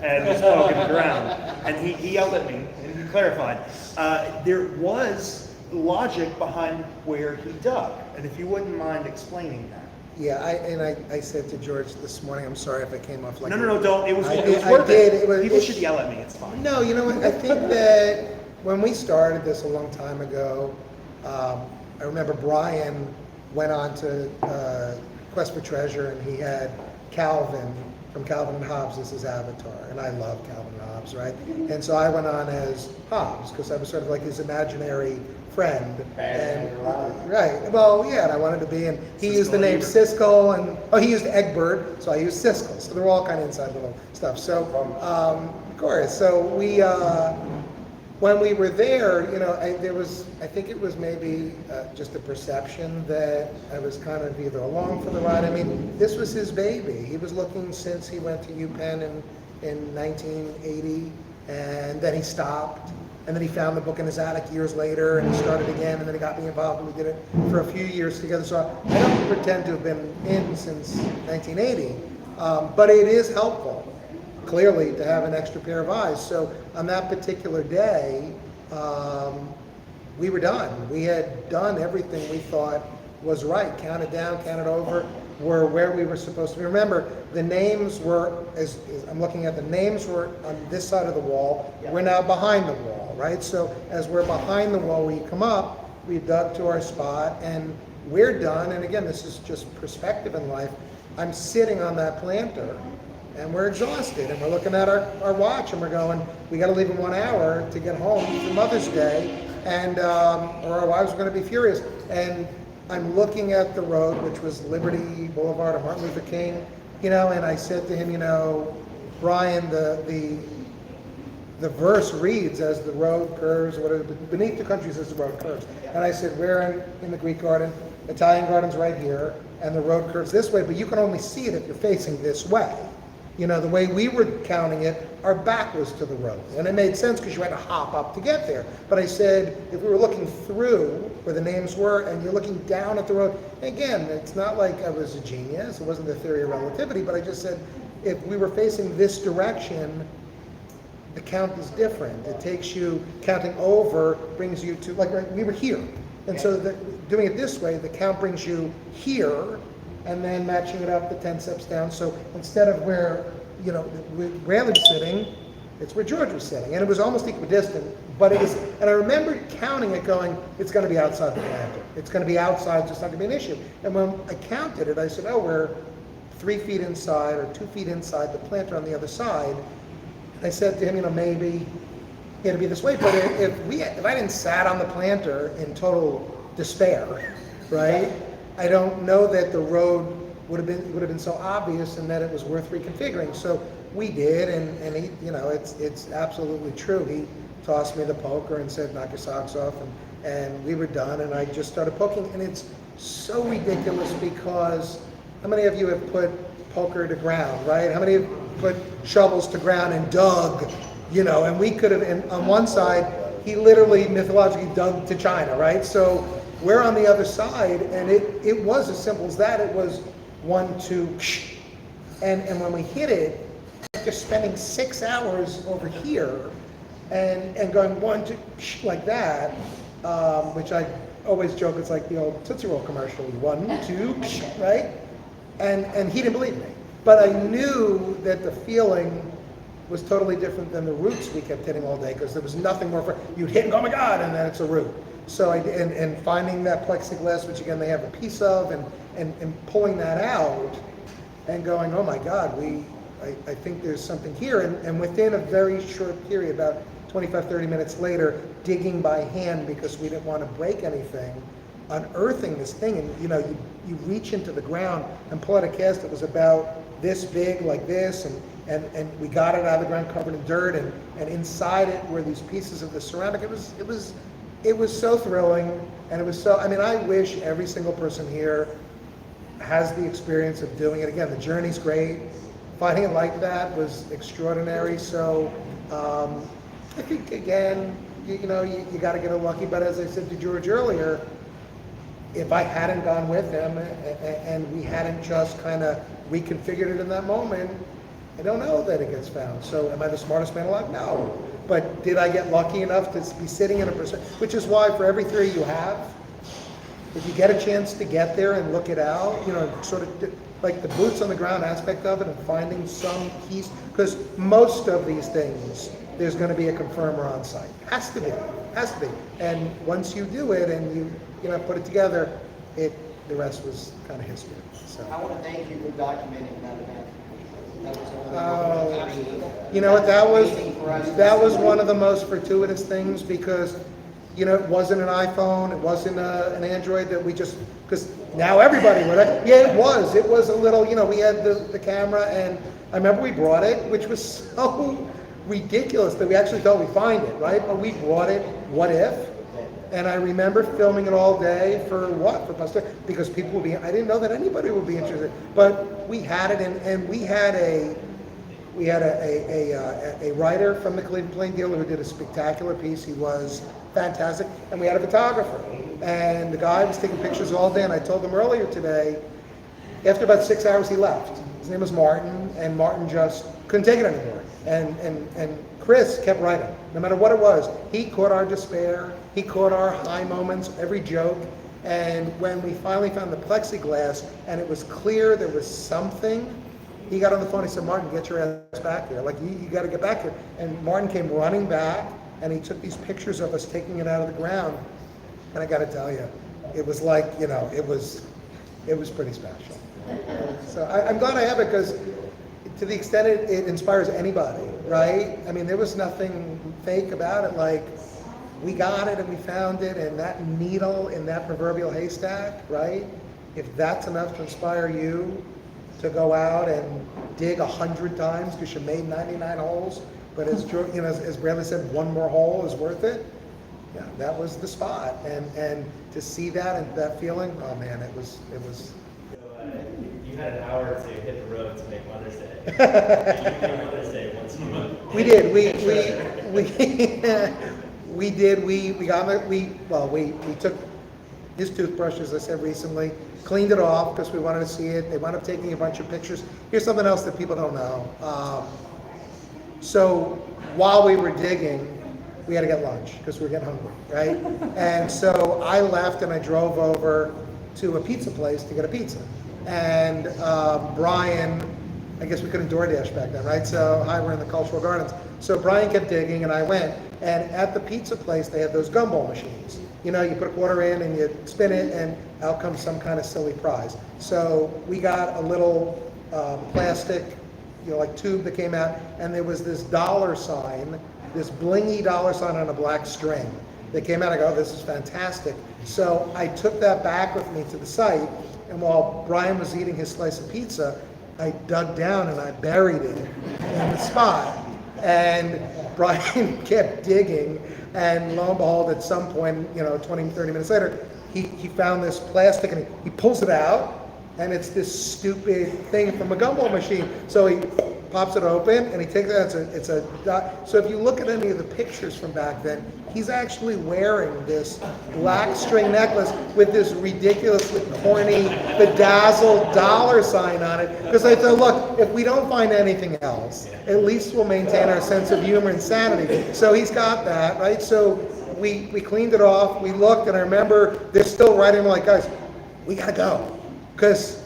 and was poking the ground. And he yelled at me and he clarified. There was logic behind where he dug. And if you wouldn't mind explaining that. Yeah, I said to George this morning, I'm sorry if I came off like. No, don't. It was I worth did, it. People it- should yell at me. It's fine. No, you know what, I think that when we started this a long time ago, I remember Brian went on to Quest for Treasure and he had Calvin from Calvin and Hobbes as his avatar, and I love Calvin and Hobbes, right? And so I went on as Hobbes because I was sort of like his imaginary friend. And, right, well, yeah, and I wanted to be, and he used the name Siskel, and he used Egbert, so I used Siskel. So they're all kind of inside little stuff. So, of course, so we, when we were there, you know, I think it was maybe just a perception that I was kind of either along for the ride. I mean, this was his baby. He was looking since he went to UPenn in 1980, and then he stopped. And then he found the book in his attic years later, and he started again, and then he got me involved, and we did it for a few years together. So I don't pretend to have been in since 1980, but it is helpful, clearly, to have an extra pair of eyes. So on that particular day, we were done. We had done everything we thought was right. Counted down, counted over, were where we were supposed to be. Remember, the names were, as I'm looking at, the names were on this side of the wall. We're now behind the wall, right? So as we're behind the wall, we come up, we dug to our spot, and we're done. And again, this is just perspective in life. I'm sitting on that planter, and we're exhausted, and we're looking at our watch, and we're going, we got to leave in 1 hour to get home for Mother's Day, and or our wives are going to be furious. And I'm looking at the road, which was Liberty Boulevard or Martin Luther King, you know, and I said to him, you know, Brian, the verse reads, as the road curves, whatever, beneath the country says the road curves. And I said, we're in the Greek garden, Italian garden's right here, and the road curves this way, but you can only see it if you're facing this way. You know, the way we were counting it, our back was to the road. And it made sense because you had to hop up to get there. But I said, if we were looking through where the names were and you're looking down at the road, again, it's not like I was a genius. It wasn't the theory of relativity, but I just said, if we were facing this direction, the count is different. It takes you, counting over brings you to, like we were here. And so doing it this way, the count brings you here, and then matching it up the 10 steps down. So instead of where, you know, Rayleigh's sitting, it's where George was sitting. And it was almost equidistant, but it was, and I remember counting it going, it's gonna be outside the planter. It's gonna be outside, it's just not gonna be an issue. And when I counted it, I said, oh, we're 3 feet inside or 2 feet inside the planter on the other side. I said to him, you know, maybe it'll be this way, but if I didn't sat on the planter in total despair, right? I don't know that the road would have been so obvious and that it was worth reconfiguring. So we did, and he, you know, it's absolutely true. He tossed me the poker and said, knock your socks off, and we were done, and I just started poking, and it's so ridiculous because how many of you have put poker to ground, right? How many have put shovels to ground and dug, you know, and we could have, and on one side, he literally mythologically dug to China, right? So we're on the other side, and it was as simple as that. It was 1, 2, and when we hit it, after spending 6 hours over here, and going 1, 2, like that, which I always joke, it's like the old Tootsie Roll commercial, 1, 2, right? And he didn't believe me. But I knew that the feeling was totally different than the roots we kept hitting all day, because there was nothing more for, you'd hit and go, oh my God, and then it's a root. So and finding that plexiglass, which again they have a piece of, and pulling that out and going, oh my God, I think there's something here. And within a very short period, about 25, 30 minutes later, digging by hand because we didn't want to break anything, unearthing this thing, and you know, you reach into the ground and pull out a cast that was about this big, like this, and we got it out of the ground covered in dirt, and inside it were these pieces of the ceramic. It was so thrilling, and it was so, I mean, I wish every single person here has the experience of doing it again. The journey's great. Finding it like that was extraordinary. So I think, again, you know, you got to get lucky. But as I said to George earlier, if I hadn't gone with him and we hadn't just kind of reconfigured it in that moment, I don't know that it gets found. So am I the smartest man alive? No. But did I get lucky enough to be sitting in a person? Which is why for every theory you have, if you get a chance to get there and look it out, you know, sort of like the boots on the ground aspect of it and finding some piece, because most of these things, there's going to be a confirmer on site. Has to be. And once you do it and you know, put it together, the rest was kind of history. So. I want to thank you for documenting that event. You know what, that was one of the most fortuitous things, because you know, it wasn't an iPhone, it wasn't an Android that we just, because now everybody would have. Yeah, it was a little, you know, we had the camera, and I remember we brought it, which was so ridiculous that we actually thought we'd find it, right? But we brought it, what if? And I remember filming it all day for what? For posterity, because people would be, I didn't know that anybody would be interested, but we had it, and we had a writer from the Cleveland Plain Dealer who did a spectacular piece. He was fantastic, and we had a photographer, and the guy was taking pictures all day, and I told him earlier today, after about 6 hours he left. His name was Martin, and Martin just couldn't take it anymore, and Chris kept writing, no matter what it was. He caught our despair, he caught our high moments, every joke, and when we finally found the plexiglass, and it was clear there was something, he got on the phone, he said, Martin, get your ass back here, like, you got to get back here. And Martin came running back, and he took these pictures of us taking it out of the ground, and I got to tell you, it was like, you know, it was pretty special. So I'm glad I have it, because to the extent it inspires anybody, right? I mean, there was nothing fake about it. Like, we got it and we found it, and that needle in that proverbial haystack, right? If that's enough to inspire you to go out and dig 100 times because you made 99 holes, but as you know, as Bradley said, one more hole is worth it. Yeah, that was the spot, and to see that and that feeling, oh man, it was. You you had an hour to hit the road to make Mother's Day. You do Mother's Day once a month. We did. We did. We took his toothbrush, as I said recently, cleaned it off because we wanted to see it. They wound up taking a bunch of pictures. Here's something else that people don't know. So while we were digging, we had to get lunch because we were getting hungry, right? And so I left and I drove over to a pizza place to get a pizza. And Brian, I guess we couldn't DoorDash back then, right? So we're in the Cultural Gardens. So Brian kept digging and I went. And at the pizza place, they had those gumball machines. You know, you put a quarter in and you spin it and out comes some kind of silly prize. So we got a little plastic, like tube that came out, and there was this dollar sign, this blingy dollar sign on a black string that came out. I go, oh, this is fantastic. So I took that back with me to the site, and while Brian was eating his slice of pizza, I dug down and I buried it in the spot. And Brian kept digging, and lo and behold, at some point, 20, 30 minutes later, he found this plastic and he pulls it out, and it's this stupid thing from a gumball machine. So he pops it open and he takes it. So if you look at any of the pictures from back then, he's actually wearing this black string necklace with this ridiculously corny, bedazzled dollar sign on it. Because I thought, look, if we don't find anything else, at least we'll maintain our sense of humor and sanity. So he's got that, right? So we cleaned it off. We looked, and I remember they're still writing like, guys, we gotta go. Because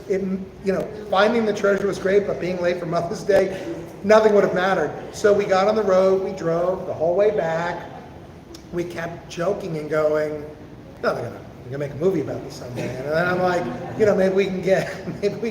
finding the treasure was great, but being late for Mother's Day, nothing would have mattered. So we got on the road, we drove the whole way back. We kept joking and going, no, we're gonna make a movie about this someday. And then I'm like, maybe we can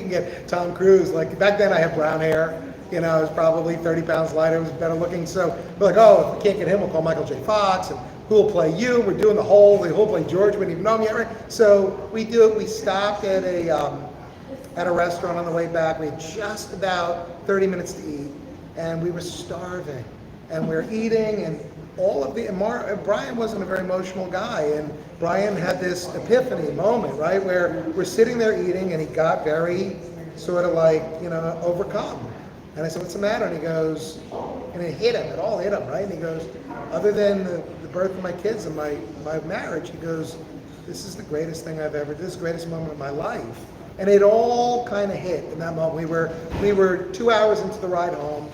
get Tom Cruise. Like back then I had brown hair, I was probably 30 pounds lighter, was better looking. So we're like, oh, if we can't get him, we'll call Michael J. Fox, and who will play you? We're doing who'll play George, we didn't even know him yet, right? So we stopped at a restaurant on the way back. We had just about 30 minutes to eat, and we were starving. And we were eating, and Brian wasn't a very emotional guy, and Brian had this epiphany moment, right, where we're sitting there eating, and he got very sort of like, overcome. And I said, what's the matter? And he goes, and it all hit him, right? And he goes, other than the birth of my kids and my marriage, he goes, this is the greatest thing this is the greatest moment of my life. And it all kind of hit in that moment. We were 2 hours into the ride home,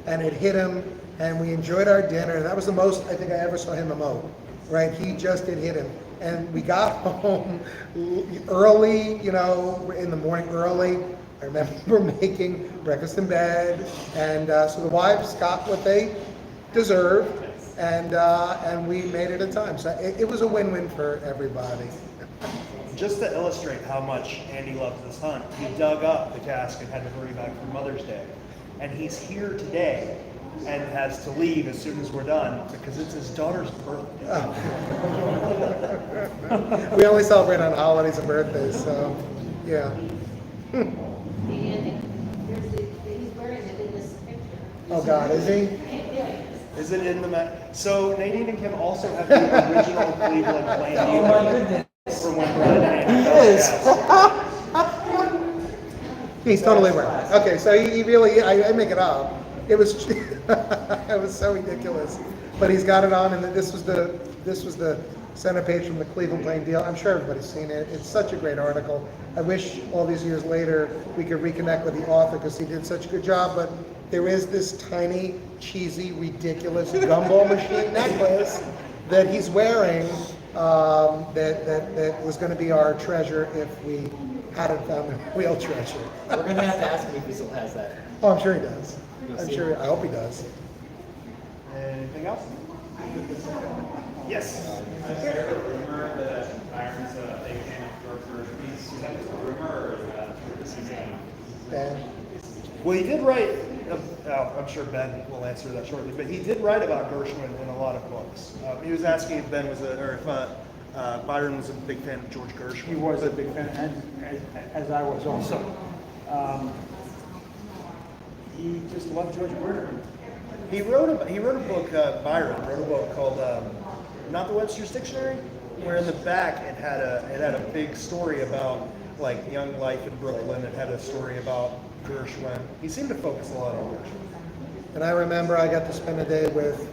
and it hit him, and we enjoyed our dinner. And that was the most I think I ever saw him emote, right? It hit him. And we got home early, in the morning early. I remember making breakfast in bed, and so the wives got what they deserved, and we made it a time. So it was a win-win for everybody. Just to illustrate how much Andy loves this hunt, he dug up the cask and had to hurry back for Mother's Day. And he's here today and has to leave as soon as we're done because it's his daughter's birthday. Oh. We only celebrate on holidays and birthdays, so yeah. And he's wearing it in this picture. Oh God, is he? Is it in the So Nadine and Kim also have the original Cleveland plain Oh my goodness. For when Brian He's totally wearing it. Okay, so he really, I make it up. It was, it was so ridiculous. But he's got it on, and this was the center page from the Cleveland Plain Deal. I'm sure everybody's seen it. It's such a great article. I wish all these years later we could reconnect with the author because he did such a good job. But there is this tiny, cheesy, ridiculous gumball machine necklace that he's wearing that was going to be our treasure if we hadn't found the real treasure. We're going to have to ask him if he still has that. Oh, I'm sure he does. I hope he does. Anything else? Yes. I heard a rumor that Byron's a big fan of Birthplace. Is that just a rumor, or this is Ben? Well, he did write, I'm sure Ben will answer that shortly, but he did write about Gershwin in a lot of books. He was asking if Ben was if Byron was a big fan of George Gershwin. He was a big fan, as I was also. He just loved George Gershwin. He wrote a book, Byron wrote a book called Not the Webster's Dictionary, where in the back it had a big story about like Young Life in Brooklyn, it had a story about Gershwin. He seemed to focus a lot on Gershwin. And I remember I got to spend a day with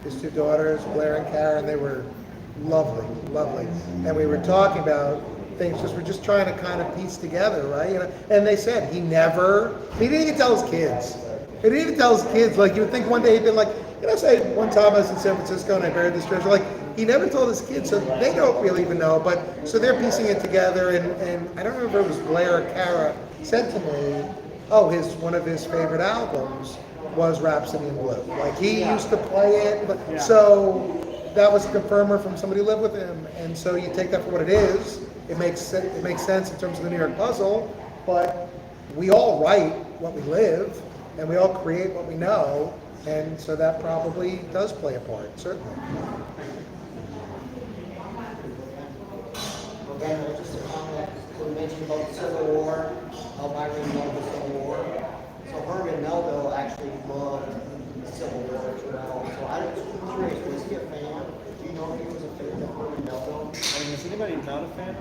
his two daughters, Blair and Karen. They were lovely, lovely. And we were talking about things, because we're just trying to kind of piece together, right? You know? And they said he didn't even tell his kids. He didn't even tell his kids. Like, you would think one day he'd been like, say one time I was in San Francisco and I buried this treasure. Like, he never told his kids, so they don't really even know. But so they're piecing it together. And I don't remember if it was Blair or Kara said to me, oh, one of his favorite albums was Rhapsody in Blue. Like, he used to play it. But, so that was a confirmer from somebody who lived with him. And so you take that for what it is. It makes sense in terms of the New York puzzle. But we all write what we live, and we all create what we know. And so that probably does play a part, certainly. Again, just a comment, so we mentioned about the Civil War, how Byron loved the Civil War. So Herman Melville actually loved the Civil War as well. So I'm curious, was he a fan? Do you know if he was a fan of Herman Melville? I mean, is anybody not a fan?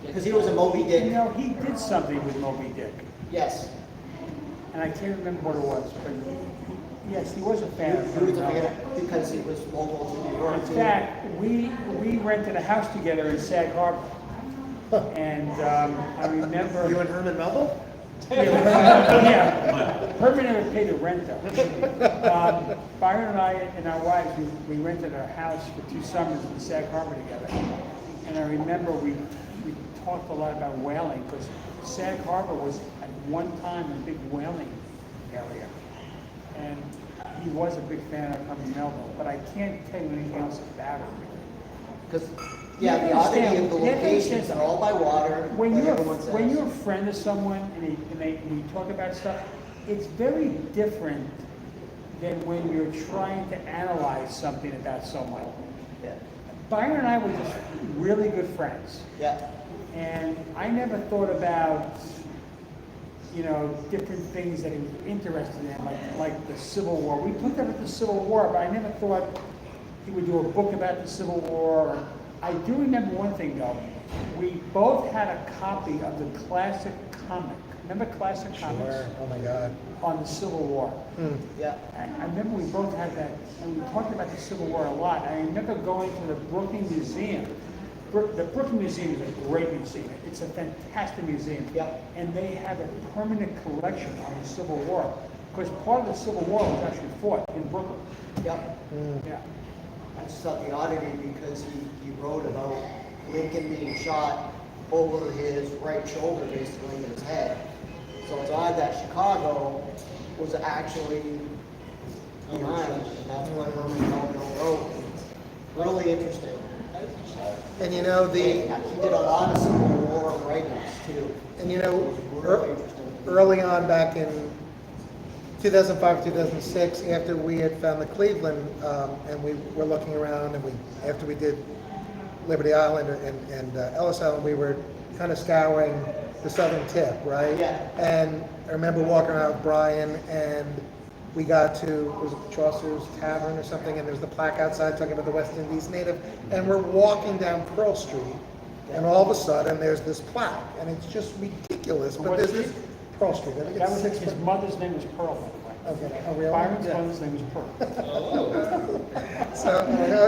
Because he was a Moby Dick. You know, he did something with Moby Dick. Yes. And I can't remember what it was, but yes, he was a fan of He was a Herman fan Melville. because he was local to New York. In fact, we rented a house together in Sag Harbor. And I remember... You and Herman Melville? Yeah. Herman never paid the rent though. Byron and I and our wives, we rented our house for 2 summers in Sag Harbor together. And I remember we talked a lot about whaling, because Sag Harbor was at one time a big whaling area. And he was a big fan of Herman Melville, but I can't tell you anything else about it. Because, yeah, the oddity of the locations are all by water. When like you're everyone says. when you're a friend of someone and you talk about stuff, it's very different than when you're trying to analyze something about someone. Yeah. Byron and I were just really good friends. Yeah. And I never thought about, different things that he was interested in, like the Civil War. We talked about the Civil War, but I never thought he would do a book about the Civil War. I do remember one thing though. We both had a copy of the classic comic. Remember classic comics? Sure. Oh my God. On the Civil War. Yeah. I remember we both had that, and we talked about the Civil War a lot. I remember going to the Brooklyn Museum. The Brooklyn Museum is a great museum. It's a fantastic museum. Yeah. And they have a permanent collection on the Civil War, because part of the Civil War was actually fought in Brooklyn. Yep. Yeah. I just thought the oddity because he wrote about Lincoln being shot over his right shoulder, basically in his head. So it's odd that Chicago was actually behind, and that's what Herman Melville wrote. Really interesting. And he He did a lot of Civil War writings too. And Really interesting. early on back in 2005, 2006, after we had found the Cleveland, and we were looking around, and after we did Liberty Island and Ellis Island, we were kind of scouring the southern tip, right? Yeah. And I remember walking around with Brian, and we got to, was it the Chaucer's Tavern or something, and there's the plaque outside talking about the West Indies native, and we're walking down Pearl Street, and all of a sudden there's this plaque, and it's just ridiculous, but there's this Pearl Street. I think That it's was 6 his foot. mother's name was Pearl, by the way. Okay, oh really? Byron's Yeah. mother's name was Pearl. So,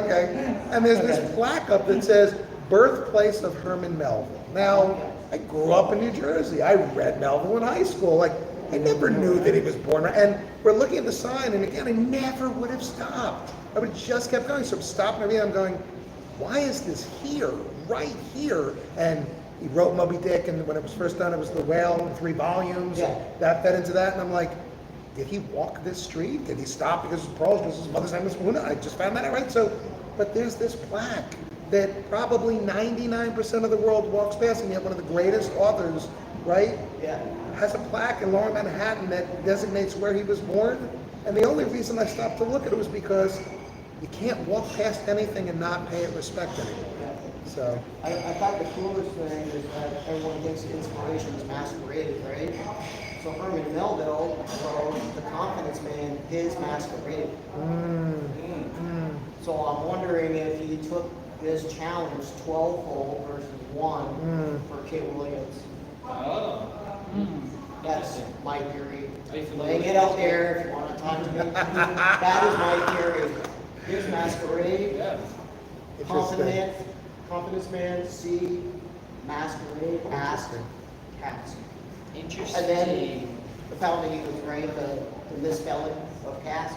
okay. And there's this plaque up that says, Birthplace of Herman Melville. Now, I grew up in New Jersey. I read Melville in high school. Like, I never knew that he was born. And we're looking at the sign, and again, I never would have stopped. I would have just kept going. So I'm stopping everything. I'm going, why is this here, right here? And he wrote Moby Dick, and when it was first done, it was The Whale in 3 volumes. Yeah. That fed into that, and I'm like, did he walk this street? Did he stop because of Pearl? Because his mother's name was Una? I just found that out, right? So, but there's this plaque that probably 99% of the world walks past, and yet one of the greatest authors, right? Yeah. Has a plaque in Lower Manhattan that designates where he was born. And the only reason I stopped to look at it was because you can't walk past anything and not pay it respect anymore. So I thought the coolest thing is that everyone thinks inspiration is masqueraded, right? So Herman Melville wrote The Confidence Man, his masquerade. So I'm wondering if he took is challenged 12 hole versus 1 for Kit Williams. Oh. That's my theory. Are you familiar Laying with it out there if you want to talk to me. That is my theory. Here's Masquerade, Yeah. Confidence Man, C, Masquerade, Ask, Cats. Interesting. And then the founding Eagles, right? The misspelling of Cask.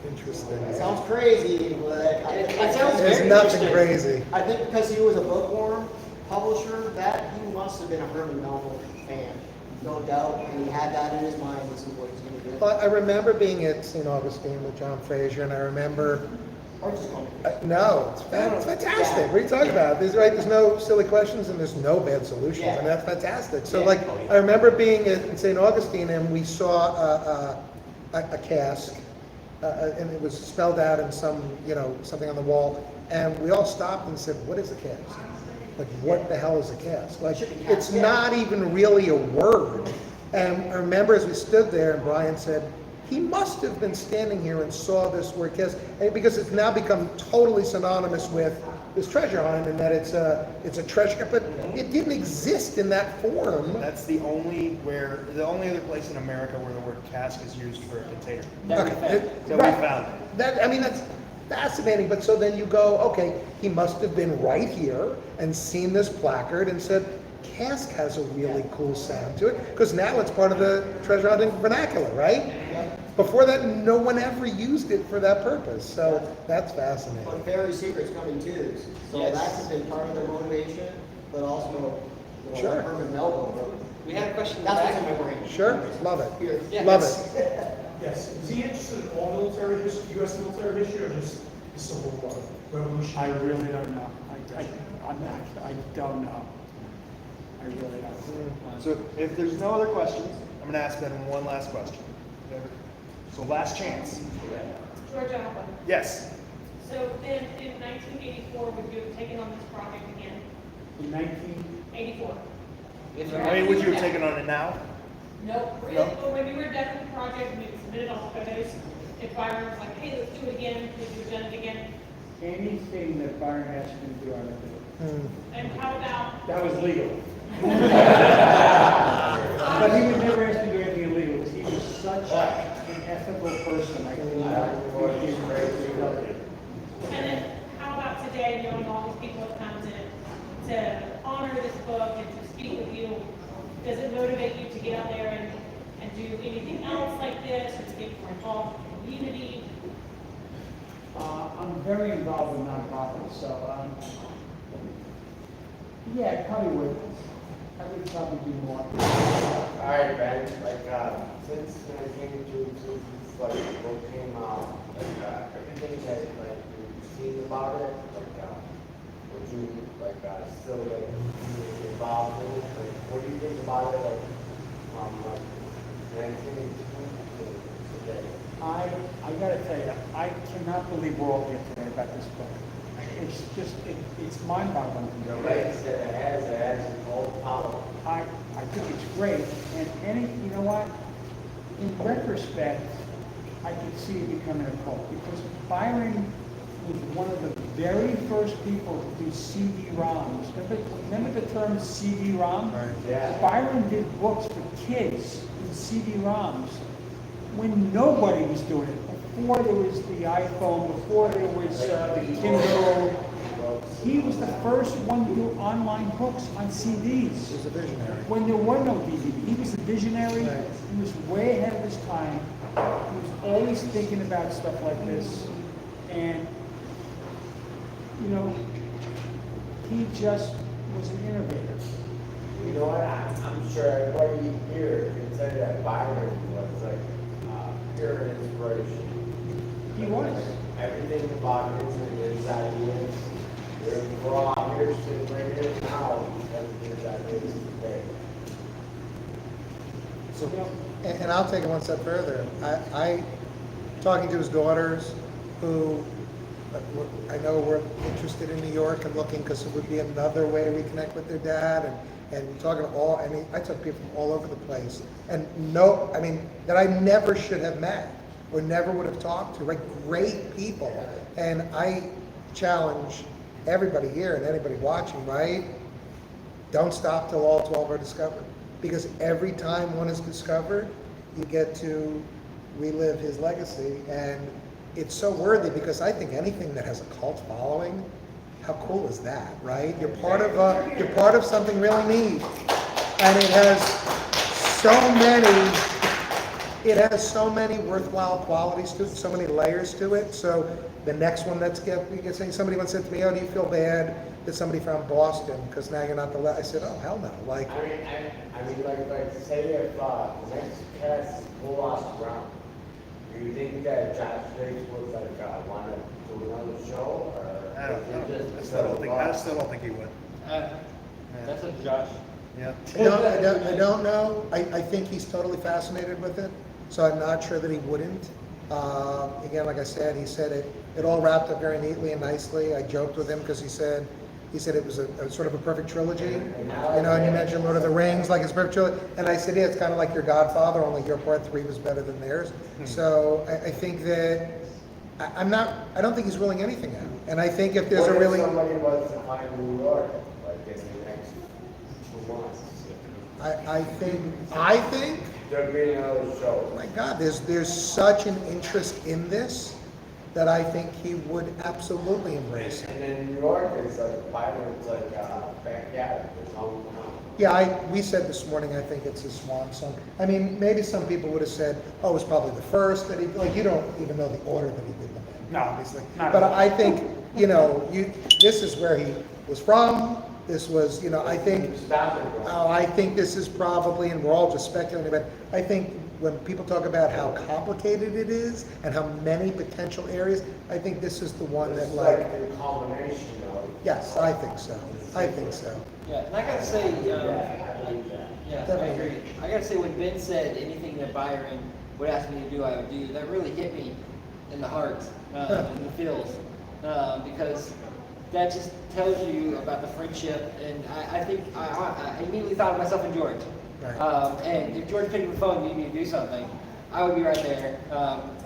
Interesting. It sounds crazy, but It sounds There's very nothing interesting. crazy. I think because he was a bookworm publisher, that he must have been a Hermann Melville fan, no doubt, and he had that in his mind. This is what he's going to do. Well, I remember being at St. Augustine with John Fraser, and I remember. Or just call me. No, it's fantastic. What are you talking about? There's no silly questions and there's no bad solutions. Yeah. I mean, that's fantastic. So, Yeah. like, I remember being at St. Augustine and we saw a cask, and it was spelled out in some, something on the wall, and we all stopped and said, "What is a cask? Like, what the hell is a cask? Like, it's not even really a word." And I remember as we stood there, and Brian said, he must have been standing here and saw this word cask, because it's now become totally synonymous with this treasure hunt, and that it's a treasure, but it didn't exist in that form. That's the only other place in America where the word cask is used for a container. That we That found. we found. That's fascinating. But so then you go, okay, he must have been right here and seen this placard and said, cask has a really cool sound to it, because now it's part of the treasure hunting vernacular, right? Before that, no one ever used it for that purpose. So that's fascinating. But Fairy Secret's coming too. So Yes. that's been part of their motivation, but also, Sure. like Herman Melville wrote. We had a question in the That's back. what's in my brain. Sure, love it. Here. Yeah, Love that's- it. Yes, is he interested in all military history, U.S. military history, or just the Civil War, Revolution? I really don't know. I don't know. I really don't. So if there's no other questions, I'm going to ask Ben one last question. So last chance. George Alpha. Yes. So then in 1984, would you have taken on this project again? In 84? I mean, would you have taken on it now? Nope. No? Well, when you were done with the project and you submitted all the photos, if Byron was like, hey, let's do it again, would you have done it again? Anything that Byron asked me to do, I would do. And how about, That was legal. But he would never ask me to do anything illegal, because he was such an ethical person. I could not give him very and then how about today, knowing all these people have come to honor this book and to speak with you? Does it motivate you to get out there and do anything else like this, or to get more involved in the community? I'm very involved with nonprofits, so, yeah, I probably would. I would probably do more. All right, Ben, since I came to this, book came out, everything that, you've seen about it, would you, still, be involved in it? What do you think about it, from, 1982 to today? I gotta tell you, I cannot believe we're all here today about this book. It's just, it's mind-boggling to me. The legs that it has all power. I think it's great, and you know what? In retrospect, I could see it becoming a cult, because Byron was one of the very first people to do CD-ROMs. Remember the term CD-ROM? Right. Yeah. Byron did books for kids in CD-ROMs when nobody was doing it. Before there was the iPhone, before there was the Kindle. He was the first one to do online books on CDs. He was a visionary. When there were no DVD. He was a visionary. Right. He was way ahead of his time. He was always thinking about stuff like this. And, he just was an innovator. You know what, I'm sure everybody here can say that Byron was pure inspiration. He was. Everything about his ideas, we're all here sitting right here now because of his ideas today. So, and I'll take it one step further. I talking to his daughters, who I know were interested in New York and looking, because it would be another way to reconnect with their dad, and talking to I took people from all over the place, and that I never should have met or never would have talked to, right? Great people. And I challenge everybody here and anybody watching, right? Don't stop till all 12 are discovered. Because every time one is discovered, you get to relive his legacy. And it's so worthy because I think anything that has a cult following, how cool is that, right? You're part of something really neat. And it has so many worthwhile qualities to it, so many layers to it. So the next one saying, somebody once said to me, oh, do you feel bad that somebody found Boston because now you're not the I said, oh, hell no. Like, I mean, like say if the next cast pull off around, do you think that Josh Riggs was like want to do another show, or I still don't think he would. That's a Josh. Yeah. I don't know. I think he's totally fascinated with it, so I'm not sure that he wouldn't. Again, like I said, he said it all wrapped up very neatly and nicely. I joked with him because he said it was a sort of a perfect trilogy. You know, and you mentioned Lord of the Rings, like it's a perfect trilogy. And I said, yeah, it's kind of like your Godfather, only your part 3 was better than theirs. So I think that I don't think he's ruling anything out. And I think if there's a really... somebody wants to find New York, like in the next 2 months. I think There'll be another show. oh my God, there's such an interest in this that I think he would absolutely embrace it. And in New York, it's like Byron's like backyard, his hometown. Yeah, we said this morning, I think it's his swan song. I mean, maybe some people would have said, oh, it was probably the first that he, like, you don't even know the order that he did them in, No, obviously. not But at all. I think, this is where he was from. This was, I think, I think this is probably, and we're all just speculating, but I think when people talk about how complicated it is and how many potential areas, I think this is the one that, like, the combination of. yes, I think so. I think so. Yeah, and I gotta say, yeah, I agree. I gotta say, when Ben said anything that Byron would ask me to do, I would do, that really hit me in the heart, in the feels, because that just tells you about the friendship, and I think I immediately thought of myself and George. Right. And if George picked up the phone and needed me to do something, I would be right there,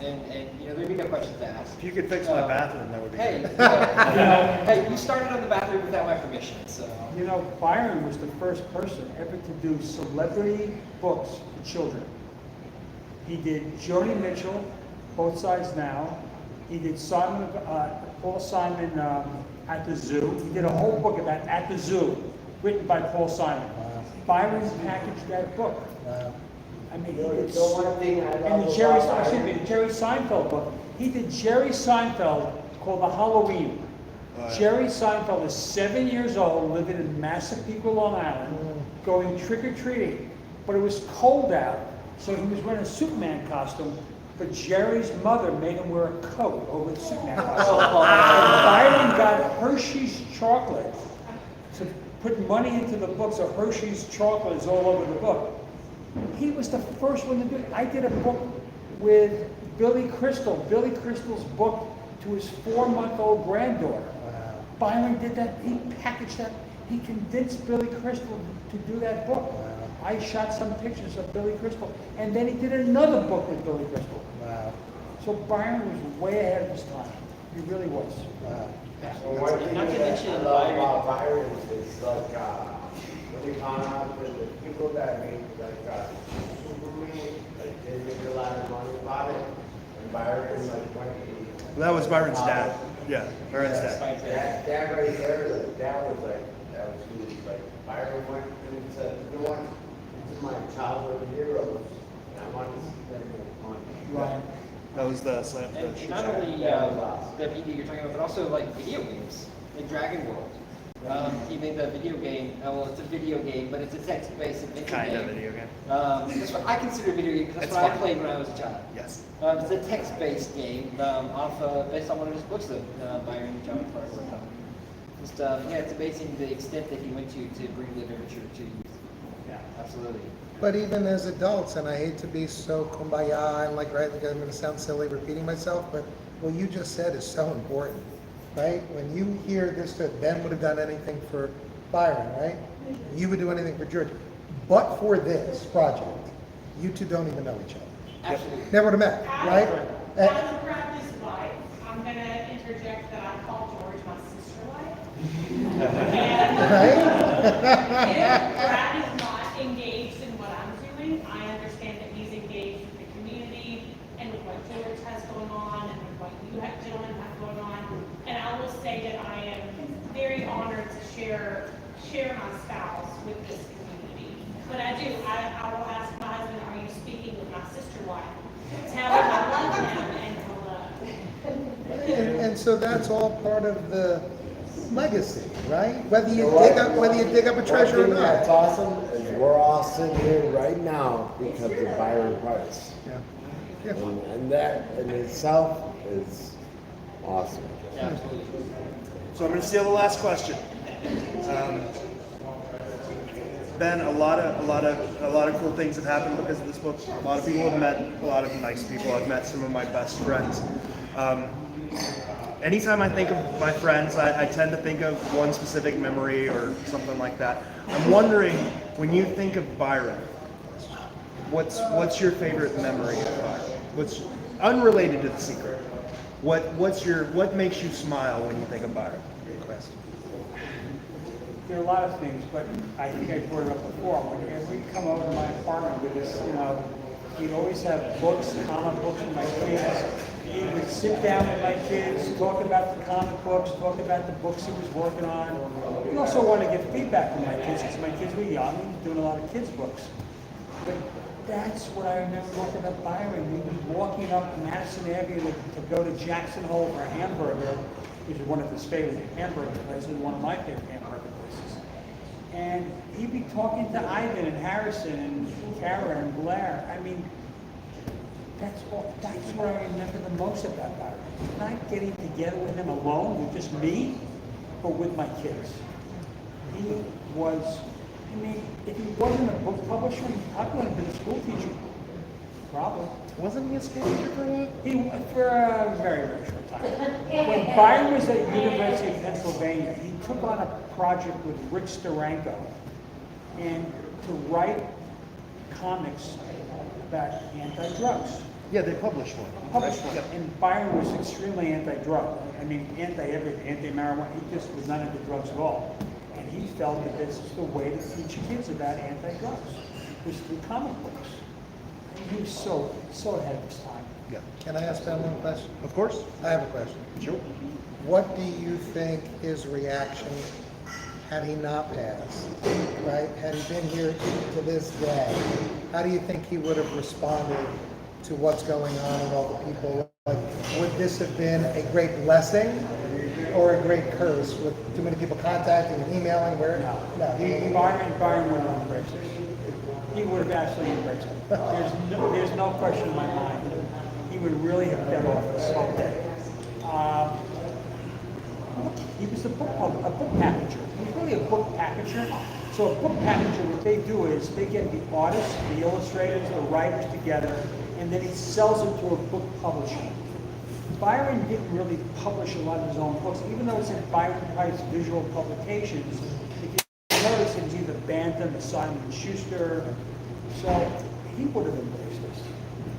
and there'd be no questions to ask. If you could fix my bathroom, that would be Hey, good. hey, you started on the bathroom without my permission, so. Byron was the first person ever to do celebrity books for children. He did Joni Mitchell, Both Sides Now. He did Paul Simon at the Zoo. He did a whole book about At the Zoo, written by Paul Simon. Wow. Byron packaged that book. Wow. I mean, he did and the Jerry Seinfeld book. He did Jerry Seinfeld called The Halloween. Jerry Seinfeld is 7 years old, living in Massapequa, Long Island, going trick-or-treating. But it was cold out, so he was wearing a Superman costume, but Jerry's mother made him wear a coat over the Superman costume. And Byron got Hershey's chocolate to put money into the book, so Hershey's chocolate is all over the book. He was the first one to do it. I did a book with Billy Crystal, Billy Crystal's book to his 4-month-old granddaughter. Wow. Byron did that, he packaged that, he convinced Billy Crystal to do that book. Wow. I shot some pictures of Billy Crystal, and then he did another book with Billy Crystal. Wow. So Byron was way ahead of his time. He really was. Wow. Well, one thing Not to that mention I love about Byron is like, when you found out that the people that made Superman, like they make a lot of money about it, and Byron That was Byron's dad. Yeah, Byron's dad. That right there, like, that was huge. Like Byron went into, this is my childhood heroes, and I want to see them make money. Right. That was the slam. And not only the media you're talking about, but also like video games, like Dragon World. He made the video game. Well, it's a video game, but it's a text-based adventure Kind game. of video game. That's what I consider a video game because that's It's what I fun. played when I was a child. Yes. It's a text-based game based on one of his books that Byron and John Clark worked on. Just it's amazing the extent that he went to bring literature to youth. Yeah, absolutely. But even as adults, and I hate to be so kumbaya and like, right, I'm going to sound silly repeating myself, but what you just said is so important, right? When you hear this, that Ben would have done anything for Byron, right? You would do anything for George. But for this project, you two don't even know each other. Absolutely. Never would have met, right? As a practice wife, I'm going to interject that I call George my sister wife. If Brad is not engaged in what I'm doing, I understand that he's engaged with the community and with what George has going on and with what you gentlemen have going on. And I will say that I am very honored to share my spouse with this community. But I will ask my husband, are you speaking with my sister wife? Tell him I love him and hello. And so that's all part of the legacy, right? Whether you dig up a treasure or One thing not. that's awesome is we're all sitting here right now because of Byron Preiss. Yeah. And that in itself is awesome. So I'm going to steal the last question. Ben, a lot of cool things have happened because of this book. A lot of people have met a lot of nice people. I've met some of my best friends. Anytime I think of my friends, I tend to think of one specific memory or something like that. I'm wondering, when you think of Byron, what's your favorite memory of Byron? What's unrelated to The Secret? What makes you smile when you think of Byron? There are a lot of things, but I think I brought it up before. Whenever he'd come over to my apartment with us, he'd always have books, comic books with my kids. He would sit down with my kids, talk about the comic books, talk about the books he was working on. He also wanted to get feedback from my kids because my kids were young. He was doing a lot of kids' books. But that's what I remember talking about Byron. We was walking up Madison Avenue to go to Jackson Hole for a hamburger, which is one of his favorite hamburger places, one of my favorite hamburger places. And he'd be talking to Ivan and Harrison and Kara and Blair. I mean, that's what I remember the most about Byron. Not getting together with him alone, with just me, but with my kids. He was, if he wasn't a book publisher, he probably would have been a school teacher. Probably. Wasn't he a school teacher for a while? For a very, very short time. When Byron was at University of Pennsylvania, he took on a project with Rick Steranko and to write comics about anti-drugs. Yeah, they published one. And Byron was extremely anti-drug. Anti-everything, anti-marijuana. He just was not into drugs at all. And he felt that this is the way to teach kids about anti-drugs, was through comic books. And he was so ahead of his time. Yeah. Can I ask Ben one question? Of course. I have a question. Sure. What do you think his reaction had he not passed, right? Had he been here to this day, how do you think he would have responded to what's going on and all the people? Like, would this have been a great blessing or a great curse with too many people contacting and emailing? Byron would have embraced it. He would have absolutely embraced it. There's no question in my mind. He would really have been off this whole day. He was a book packager. He was really a book packager. So a book packager, what they do is they get the artists, the illustrators, the writers together, and then he sells them to a book publisher. Byron didn't really publish a lot of his own books, even though it's in Byron Preiss Visual Publications. If you notice, it was either Bantam or Simon & Schuster. So he would have embraced this.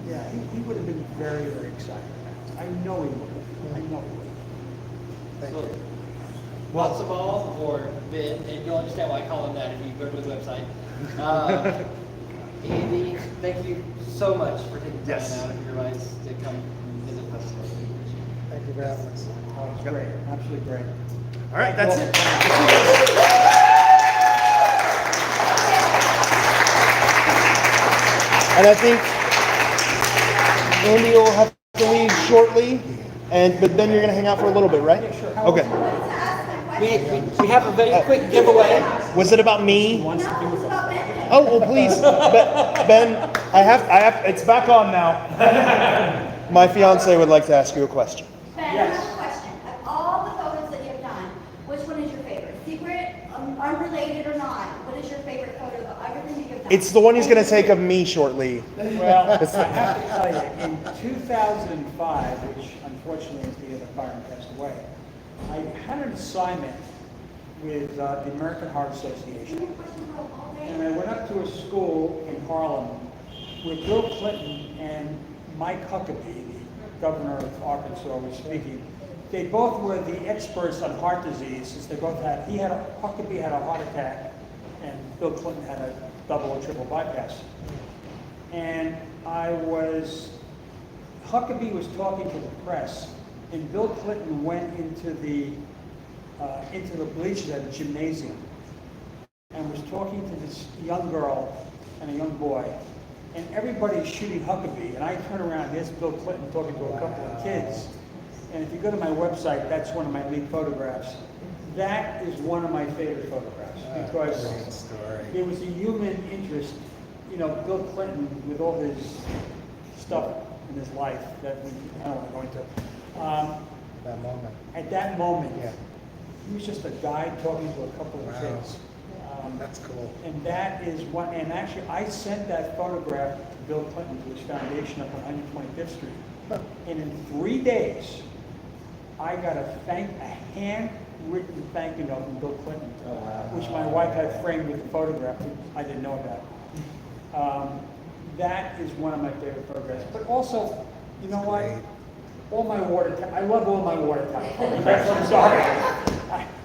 Yeah, he would have been very, very excited. I know he would have. I know he would have. Thank you. Lots of balls or Ben, and you'll understand why I call him that if you go to his website. Andy, thank you so much for taking time out of your lives to come visit us. Thank you for having us. Oh, it's great. Absolutely great. All right, that's it. And I think Andy will have to leave shortly, but then you're going to hang out for a little bit, right? Yeah, sure. Okay. We have a very quick giveaway. Was it about me? Oh, well, please, Ben. I have. It's back on now. My fiance would like to ask you a question. Ben, I have a question. Of all the photos that you've done, which one is your favorite? Secret, unrelated or not? What is your favorite photo of everything that you've done? It's the one he's going to take of me shortly. Well, I have to tell you, in 2005, which unfortunately is the year that Byron passed away, I had an assignment with the American Heart Association. And I went up to a school in Harlem where Bill Clinton and Mike Huckabee, the governor of Arkansas, was speaking they both were the experts on heart disease, since they both had, Huckabee had a heart attack, and Bill Clinton had a double or triple bypass. And Huckabee was talking to the press, and Bill Clinton went into the bleachers at a gymnasium, and was talking to this young girl and a young boy, and everybody's shooting Huckabee, and I turn around, here's Bill Clinton talking to a couple of kids. And if you go to my website, that's one of my lead photographs. That is one of my favorite photographs, because it was a human interest. You know, Bill Clinton, with all his stuff in his life that I don't want to go into. That moment. At that moment, Yeah. he was just a guy talking to a couple of kids. That's cool. And that is what, and actually I sent that photograph to Bill Clinton, to his foundation up on 125th Street. And in 3 days, I got a handwritten thank you note from Bill Clinton, which my wife had framed with the photograph, which I didn't know about. That is one of my favorite photographs. But also, you know what? All my I love all my water tower photographs. I'm sorry.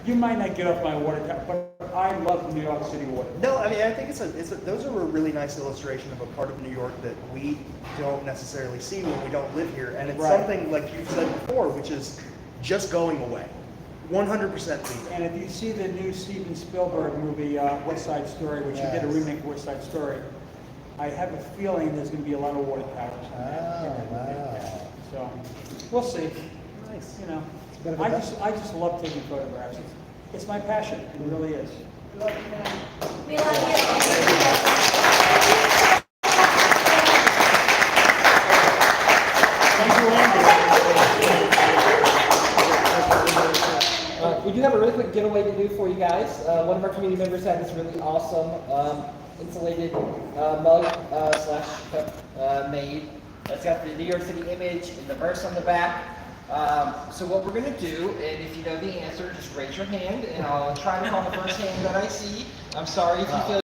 You might not get off my water tower, but I love New York City water. No, I mean, I think those are a really nice illustration of a part of New York that we don't necessarily see when we don't live here. And it's something, like you said before, which is just going away. 100% leaving. And if you see the new Steven Spielberg movie, West Side Story, which he did a remake of West Side Story, I have a feeling there's going to be a lot of water towers. So, we'll see. Nice. You know, I just love taking photographs. It's my passion. It really is. We love you. We do have a really quick giveaway to do for you guys. One of our community members had this really awesome insulated mug / made. It's got the New York City image and the verse on the back. So what we're going to do, and if you know the answer, just raise your hand, and I'll try to call the first hand that I see. I'm sorry if you feel